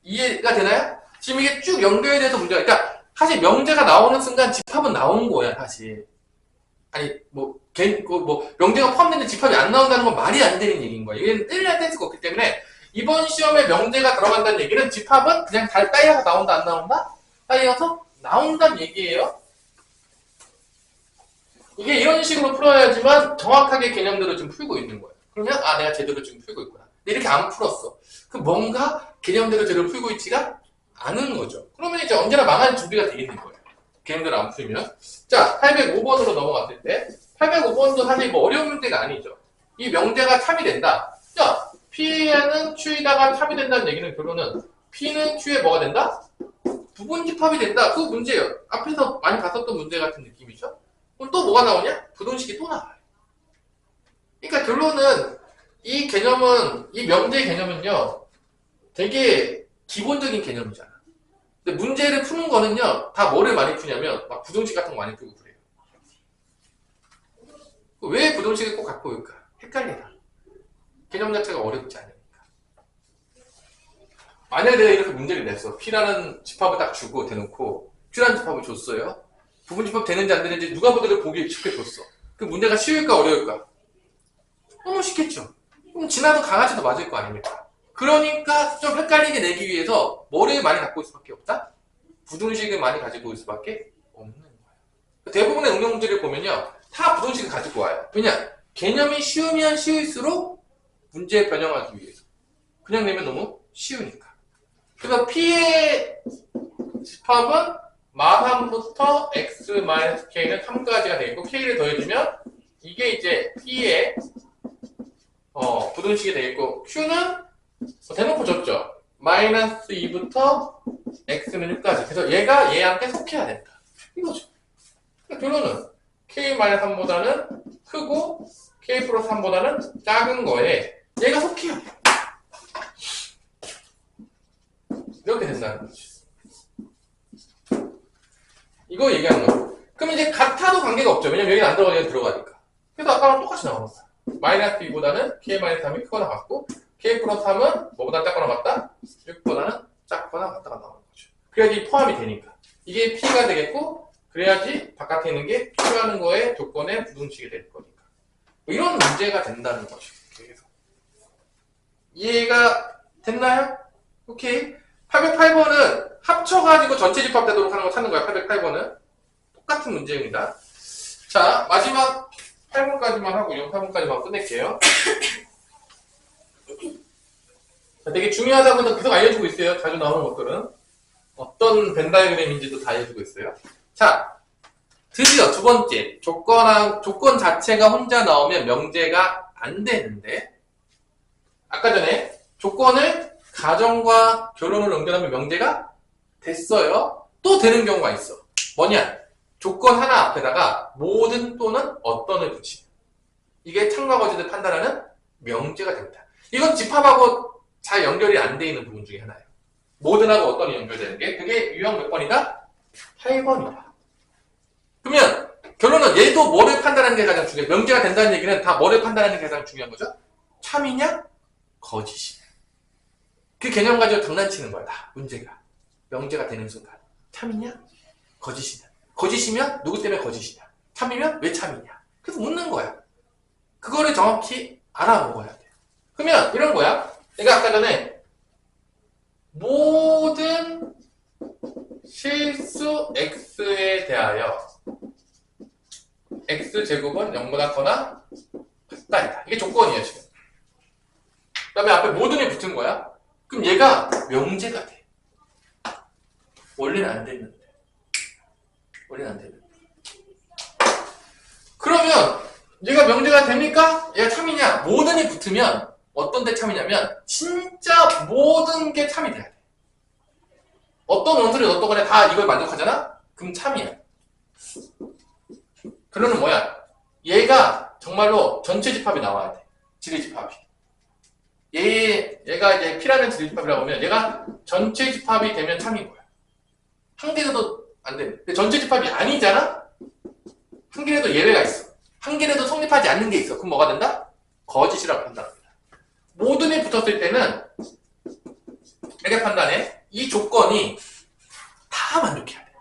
이해가 되나요? 지금 이게 쭉 연결돼서 문제가, 그러니까 사실 명제가 나오는 순간 집합은 나오는 거야, 사실. 아니, 명제가 포함되는데 집합이 안 나온다는 건 말이 안 되는 얘기인 거야. 이건 뗄래야 뗄 수가 없기 때문에 이번 시험에 명제가 들어간다는 얘기는 집합은 그냥 잘 따여서 나온다, 안 나온다? 따여서 나온다는 얘기예요. 이게 이런 식으로 풀어야지만 정확하게 개념들을 좀 풀고 있는 거예요. 그러면 내가 제대로 지금 풀고 있구나. 근데 이렇게 안 풀었어. 그럼 뭔가 개념대로 제대로 풀고 있지가 않은 거죠. 그러면 이제 언제나 망할 준비가 되어 있는 거예요. 개념대로 안 풀면. 자, 805번으로 넘어갔을 때 805번도 사실 어려운 문제가 아니죠. 이 명제가 참이 된다. 자, P는 Q에다가 참이 된다는 얘기는 결론은 P는 Q에 뭐가 된다? 부분집합이 된다. 그 문제예요. 앞에서 많이 봤었던 문제 같은 느낌이죠. 그럼 또 뭐가 나오냐? 부동식이 또 나와요. 그러니까 결론은 이 개념은, 이 명제 개념은요, 되게 기본적인 개념이잖아. 근데 문제를 푸는 거는요, 다 뭐를 많이 푸냐면, 막 부동식 같은 거 많이 풀고 그래요. 왜 부동식을 꼭 갖고 올까? 헷갈리다. 개념 자체가 어렵지 않으니까. 만약에 내가 이렇게 문제를 냈어. P라는 집합을 딱 주고 대놓고, Q라는 집합을 줬어요. 부분집합 되는지 안 되는지 누가 보더라도 보기 쉽게 줬어. 그 문제가 쉬울까 어려울까? 너무 쉽겠죠. 그럼 지나도 강아지도 맞을 거 아닙니까? 그러니까 좀 헷갈리게 내기 위해서 뭐를 많이 갖고 있을 수밖에 없다? 부동식을 많이 가지고 있을 수밖에 없는 거예요. 대부분의 응용 문제를 보면요. 다 부동식을 가지고 와요. 왜냐? 개념이 쉬우면 쉬울수록 문제에 변형하기 위해서. 그냥 내면 너무 쉬우니까. 그래서 P의 집합은 마3부터 x-k는 3까지가 되겠고 K를 더해주면 이게 이제 P의 부등식이 되겠고, Q는 대놓고 줬죠. 마이너스 2부터 x는 6까지. 그래서 얘가 얘한테 속해야 된다. 이거죠. 그러니까 결론은 k-3보다는 크고 k 플러스 3보다는 작은 거에 얘가 속해야 돼. 이렇게 된다는 거지. 이거 얘기하는 거죠. 그럼 이제 같아도 관계가 없죠. 왜냐면 여기는 안 들어가니까 들어가니까. 그래서 아까랑 똑같이 나오는 거야. 마이너스 2보다는 k-3이 크거나 같고 k 플러스 3은 뭐보다 작거나 같다? 6보다는 작거나 같다가 나오는 거죠. 그래야지 포함이 되니까. 이게 p가 되겠고 그래야지 바깥에 있는 게 q라는 거에 조건의 부등식이 될 거니까. 뭐 이런 문제가 된다는 거죠. 그래서 이해가 됐나요? 오케이. 808번은 합쳐가지고 전체 집합되도록 하는 거 찾는 거야. 808번은 똑같은 문제입니다. 자, 마지막 8번까지만 하고 8번까지만 끝낼게요. 자, 되게 중요하다고 해서 계속 알려주고 있어요. 자주 나오는 것들은. 어떤 벤 다이어그램인지도 다 알려주고 있어요. 자, 드디어 두 번째. 조건 자체가 혼자 나오면 명제가 안 되는데, 아까 전에 조건을 가정과 결론을 연결하면 명제가 됐어요. 또 되는 경우가 있어. 뭐냐? 조건 하나 앞에다가 모든 또는 어떤을 붙이면 이게 참과 거짓을 판단하는 명제가 됩니다. 이건 집합하고 잘 연결이 안 돼 있는 부분 중에 하나예요. 모든하고 어떤이 연결되는 게 그게 유형 몇 번이다? 8번이다. 그러면 결론은 얘도 뭐를 판단하는 게 가장 중요해요. 명제가 된다는 얘기는 다 뭐를 판단하는 게 가장 중요한 거죠? 참이냐? 거짓이냐? 그 개념 가지고 장난치는 거야. 다 문제가. 명제가 되는 순간. 참이냐? 거짓이냐? 거짓이면 누구 때문에 거짓이냐? 참이면 왜 참이냐? 그래서 묻는 거야. 그거를 정확히 알아먹어야 돼. 그러면 이런 거야. 내가 아까 전에 모든 실수 x에 대하여 x제곱은 0보다 커나 같다. 이게 조건이에요, 지금. 그 다음에 앞에 모든이 붙은 거야. 그럼 얘가 명제가 돼. 원래는 안 됐는데. 원래는 안 되는데. 그러면 얘가 명제가 됩니까? 얘가 참이냐? 모든이 붙으면 어떤 데 참이냐면 진짜 모든 게 참이 돼야 돼. 어떤 원소를 넣었던 거에 다 이걸 만족하잖아? 그럼 참이야. 결론은 뭐야? 얘가 정말로 전체 집합이 나와야 돼. 지리 집합이. 얘가 이제 P라는 지리 집합이라고 하면 얘가 전체 집합이 되면 참인 거야. 한 개라도 안 돼. 근데 전체 집합이 아니잖아? 한 개라도 예외가 있어. 한 개라도 성립하지 않는 게 있어. 그럼 뭐가 된다? 거짓이라고 판단합니다. 모든이 붙었을 때는 이렇게 판단해. 이 조건이 다 만족해야 돼.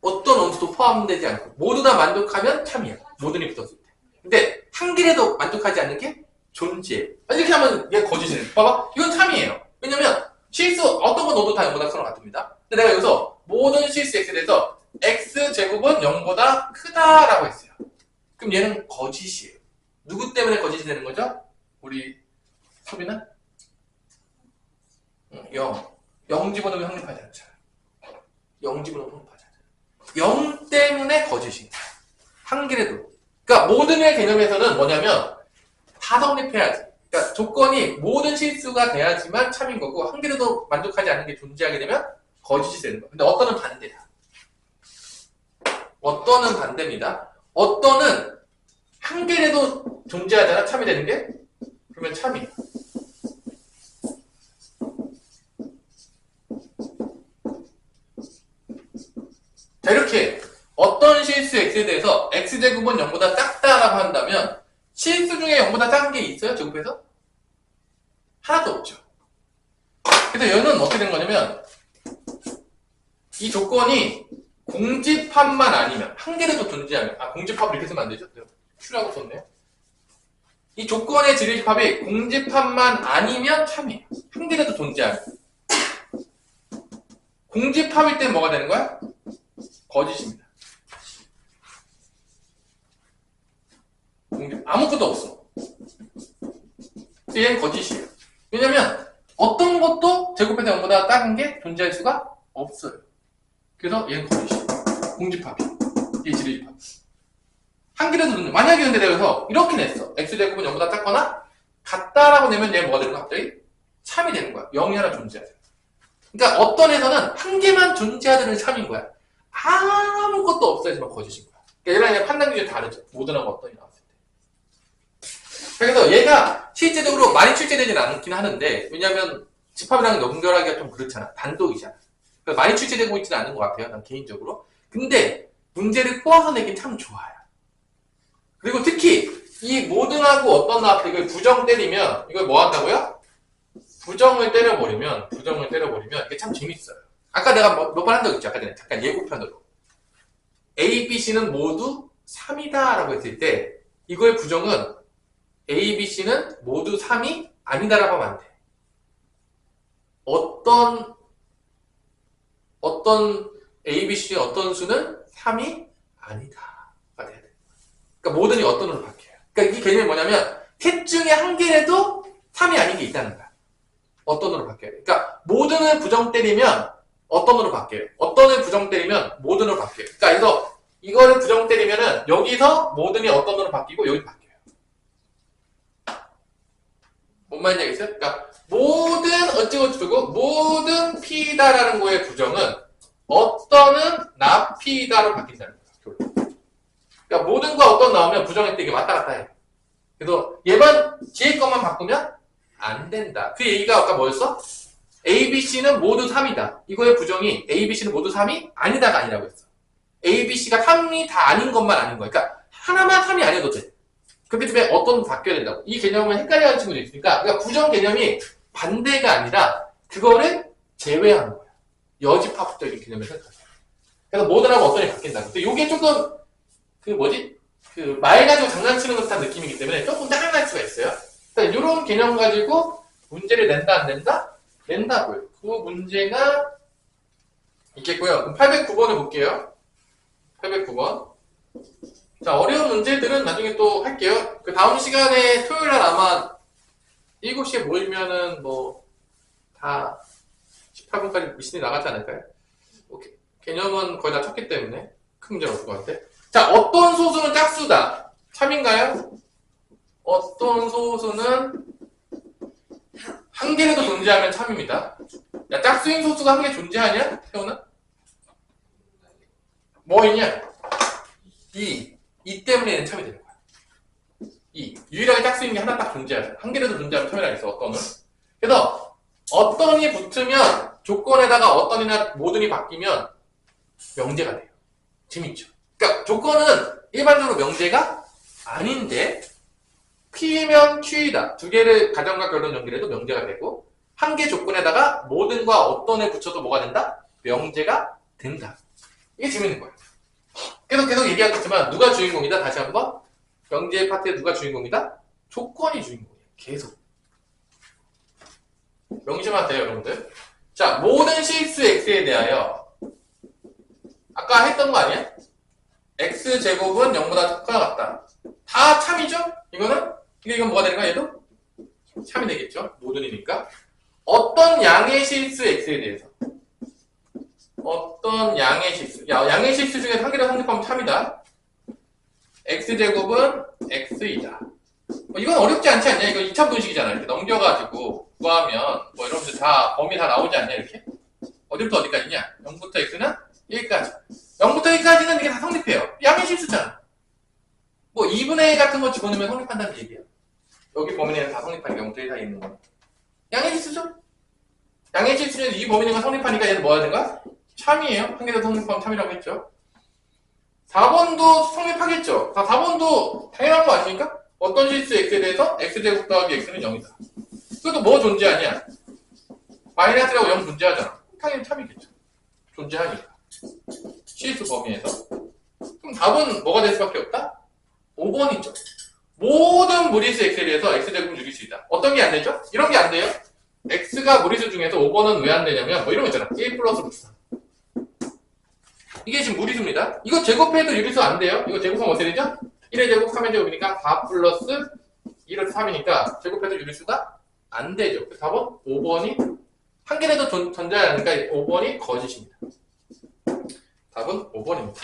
어떤 원소도 포함되지 않고 모두 다 만족하면 참이야. 모든이 붙었을 때. 근데 한 개라도 만족하지 않는 게 존재해. 이렇게 하면 얘 거짓이네. 봐봐. 이건 참이에요. 왜냐면 실수 어떤 건 넣어도 다 0보다 크거나 같습니다. 근데 내가 여기서 모든 실수 x에 대해서 x제곱은 0보다 크다라고 했어요. 그럼 얘는 거짓이에요. 누구 때문에 거짓이 되는 거죠? 우리 소비는? 0 집어넣으면 확립하지 않잖아. 0 집어넣으면 확립하지 않잖아. 0 때문에 거짓인 거야. 한 개라도. 그러니까 모든의 개념에서는 뭐냐면 다 성립해야지. 그러니까 조건이 모든 실수가 돼야지만 참인 거고 한 개라도 만족하지 않는 게 존재하게 되면 거짓이 되는 거야. 근데 어떤은 반대다. 어떤은 반대입니다. 어떤은 한 개라도 존재하잖아. 참이 되는 게. 그러면 참이야. 자, 이렇게 어떤 실수 x에 대해서 x제곱은 0보다 작다라고 한다면 실수 중에 0보다 작은 게 있어요? 제곱해서? 하나도 없죠. 그래서 얘는 어떻게 된 거냐면 이 조건이 공집합만 아니면 한 개라도 존재하면 공집합을 이렇게 쓰면 안 되죠? Q라고 썼네요. 이 조건의 지리집합이 공집합만 아니면 참이에요. 한 개라도 존재하면. 공집합일 땐 뭐가 되는 거야? 거짓입니다. 아무것도 없어. 얘는 거짓이에요. 왜냐면 어떤 것도 제곱해서 0보다 작은 게 존재할 수가 없어요. 그래서 얘는 거짓이에요. 공집합이. 이 지리집합. 한 개라도 존재. 만약에 근데 내가 여기서 이렇게 냈어. x제곱은 0보다 작거나 같다라고 내면 얘 뭐가 되는 거야? 갑자기 참이 되는 거야. 0이 하나 존재하잖아. 그러니까 어떤 에서는 한 개만 존재하는 참인 거야. 아무것도 없어야지만 거짓인 거야. 그러니까 얘랑 판단 기준이 다르죠. 모든하고 어떤이 나왔을 때. 그래서 얘가 실제적으로 많이 출제되진 않긴 하는데, 왜냐면 집합이랑 연결하기가 좀 그렇잖아. 단독이잖아. 그래서 많이 출제되고 있지는 않은 것 같아요. 난 개인적으로. 근데 문제를 꼬아서 내긴 참 좋아요. 그리고 특히 이 모든하고 어떤 나왔을 때 이걸 부정 때리면 이걸 뭐 한다고요? 부정을 때려버리면 이게 참 재밌어요. 아까 내가 몇 번 한 적 있죠. 아까 전에 잠깐 예고편으로 A, B, C는 모두 3이다 라고 했을 때 이거의 부정은 A, B, C는 모두 3이 아니다 라고 하면 안 돼. 어떤 A, B, C 어떤 수는 3이 아니다가 돼야 돼. 그러니까 모든이 어떤으로 바뀌어요. 그러니까 이 개념이 뭐냐면 셋 중에 한 개라도 3이 아닌 게 있다는 거야. 어떤으로 바뀌어요. 그러니까 모든을 부정 때리면 어떤으로 바뀌어요. 어떤을 부정 때리면 모든으로 바뀌어요. 그러니까 그래서 이거를 부정 때리면은 여기서 모든이 어떤으로 바뀌고 여기 바뀌어요. 뭔 말인지 알겠어요? 그러니까 모든 어찌고저쩌고 모든 P다라는 거의 부정은 어떤은 나 P다로 바뀐다는 거야. 그러니까 모든과 어떤 나오면 부정할 때 이게 왔다 갔다 해. 그래서 얘만 뒤에 것만 바꾸면 안 된다. 그 얘기가 아까 뭐였어? A, B, C는 모두 3이다. 이거의 부정이 A, B, C는 모두 3이 아니다가 아니라고 했어. A, B, C가 3이 다 아닌 것만 아닌 거야. 그러니까 하나만 3이 아니어도 돼. 그렇기 때문에 어떤 바뀌어야 된다고. 이 개념을 헷갈려하는 친구도 있으니까 그러니까 부정 개념이 반대가 아니라 그거를 제외하는 거야. 여집합적인 개념을 생각하세요. 그래서 모든하고 어떤이 바뀐다고. 근데 이게 조금 말 가지고 장난치는 듯한 느낌이기 때문에 조금 짜증날 수가 있어요. 그러니까 이런 개념 가지고 문제를 낸다 안 낸다? 낸다고요. 그 문제가 있겠고요. 그럼 809번을 볼게요. 809번. 자, 어려운 문제들은 나중에 또 할게요. 그 다음 시간에 토요일날 아마 7시에 모이면은 다 18분까지 미신이 나가지 않을까요? 개념은 거의 다 쳤기 때문에 큰 문제는 없을 것 같아. 자, 어떤 소수는 짝수다. 참인가요? 어떤 소수는 한 개라도 존재하면 참입니다. 야, 짝수인 소수가 한 개 존재하냐? 태훈아? 뭐 있냐? 2 때문에 얘는 참이 되는 거야. 2. 유일하게 짝수인 게 하나 딱 존재하죠. 한 개라도 존재하면 참이라고 했어, 어떤은. 그래서 어떤이 붙으면 조건에다가 어떤이나 모든이 바뀌면 명제가 돼요. 재밌죠? 그러니까 조건은 일반적으로 명제가 아닌데 P면 Q이다. 두 개를 가정과 결론 연결해도 명제가 되고 한 개 조건에다가 모든과 어떤을 붙여도 뭐가 된다? 명제가 된다. 이게 재밌는 거예요. 계속 얘기하겠지만 누가 주인공이다? 다시 한번 명제 파트에 누가 주인공이다? 조건이 주인공이에요. 계속 명심하세요 여러분들. 자, 모든 실수 x에 대하여 아까 했던 거 아니야? x제곱은 0보다 작거나 같다. 다 참이죠? 이건 뭐가 되는 거야? 얘도? 참이 되겠죠? 모든이니까. 어떤 양의 실수 x에 대해서 어떤 양의 실수 양의 실수 중에 한 개를 성립하면 참이다. x제곱은 x이다. 이건 어렵지 않지 않냐? 이거 2차 분식이잖아. 이렇게 넘겨가지고 구하면 여러분들 다 범위 다 나오지 않냐? 이렇게 어디부터 어디까지냐? 0부터 x는 1까지 0부터 1까지는 이게 다 성립해요. 양의 실수잖아. 2분의 1 같은 거 집어넣으면 성립한다는 얘기야. 여기 범위 내는 다 성립하니까 0부터 1 사이에 있는 거. 양의 실수죠? 양의 실수 중에서 이 범위 내가 성립하니까 얘는 뭐 하는 거야? 참이에요. 한 개 더 성립하면 참이라고 했죠. 4번도 성립하겠죠. 4번도 당연한 거 아닙니까? 어떤 실수 x에 대해서 x제곱 더하기 x는 0이다. 그것도 뭐 존재하냐? 마이너스라고 0 존재하잖아. 당연히 참이겠죠. 존재하니까. 실수 범위에서. 그럼 답은 뭐가 될 수밖에 없다? 5번이죠. 모든 무리수 x에 대해서 x제곱은 죽일 수 있다. 어떤 게 안 되죠? 이런 게 안 돼요. x가 무리수 중에서 5번은 왜 안 되냐면 이런 거 있잖아. 1 플러스 루트 3. 이게 지금 무리수입니다. 이거 제곱해도 유리수 안 돼요. 이거 제곱하면 어떻게 되죠? 1의 제곱, 3의 제곱이니까 4 플러스 1은 3이니까 제곱해도 유리수가 안 되죠. 그래서 4번, 5번이 한 개라도 존재하니까 5번이 거짓입니다. 답은 5번입니다.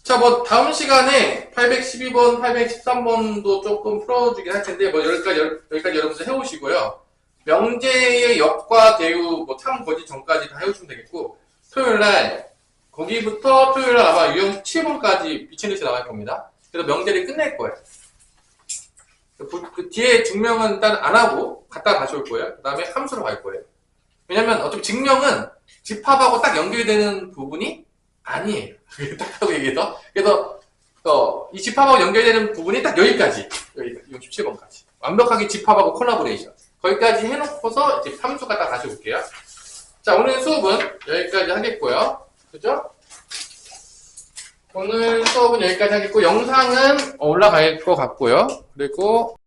자, 뭐 다음 시간에 812번, 813번도 조금 풀어주긴 할 텐데 뭐 여기까지 여러분들 해오시고요. 명제의 역과 대우, 뭐 참, 거짓, 전까지 다 해오시면 되겠고 토요일날 거기부터 토요일날 아마 유형 7번까지 미친 듯이 나갈 겁니다. 그래서 명제를 끝낼 거예요. 그 뒤에 증명은 일단 안 하고 갔다가 다시 올 거예요. 그 다음에 함수로 갈 거예요. 왜냐면 어차피 증명은 집합하고 딱 연결되는 부분이 아니에요. 딱 하고 얘기해서. 그래서 이 집합하고 연결되는 부분이 딱 여기까지. 여기까지. 67번까지. 완벽하게 집합하고 콜라보레이션. 거기까지 해놓고서 이제 함수가 딱 다시 올게요. 자, 오늘 수업은 여기까지 하겠고요. 그죠? 오늘 수업은 여기까지 하겠고, 영상은 올라갈 것 같고요. 그리고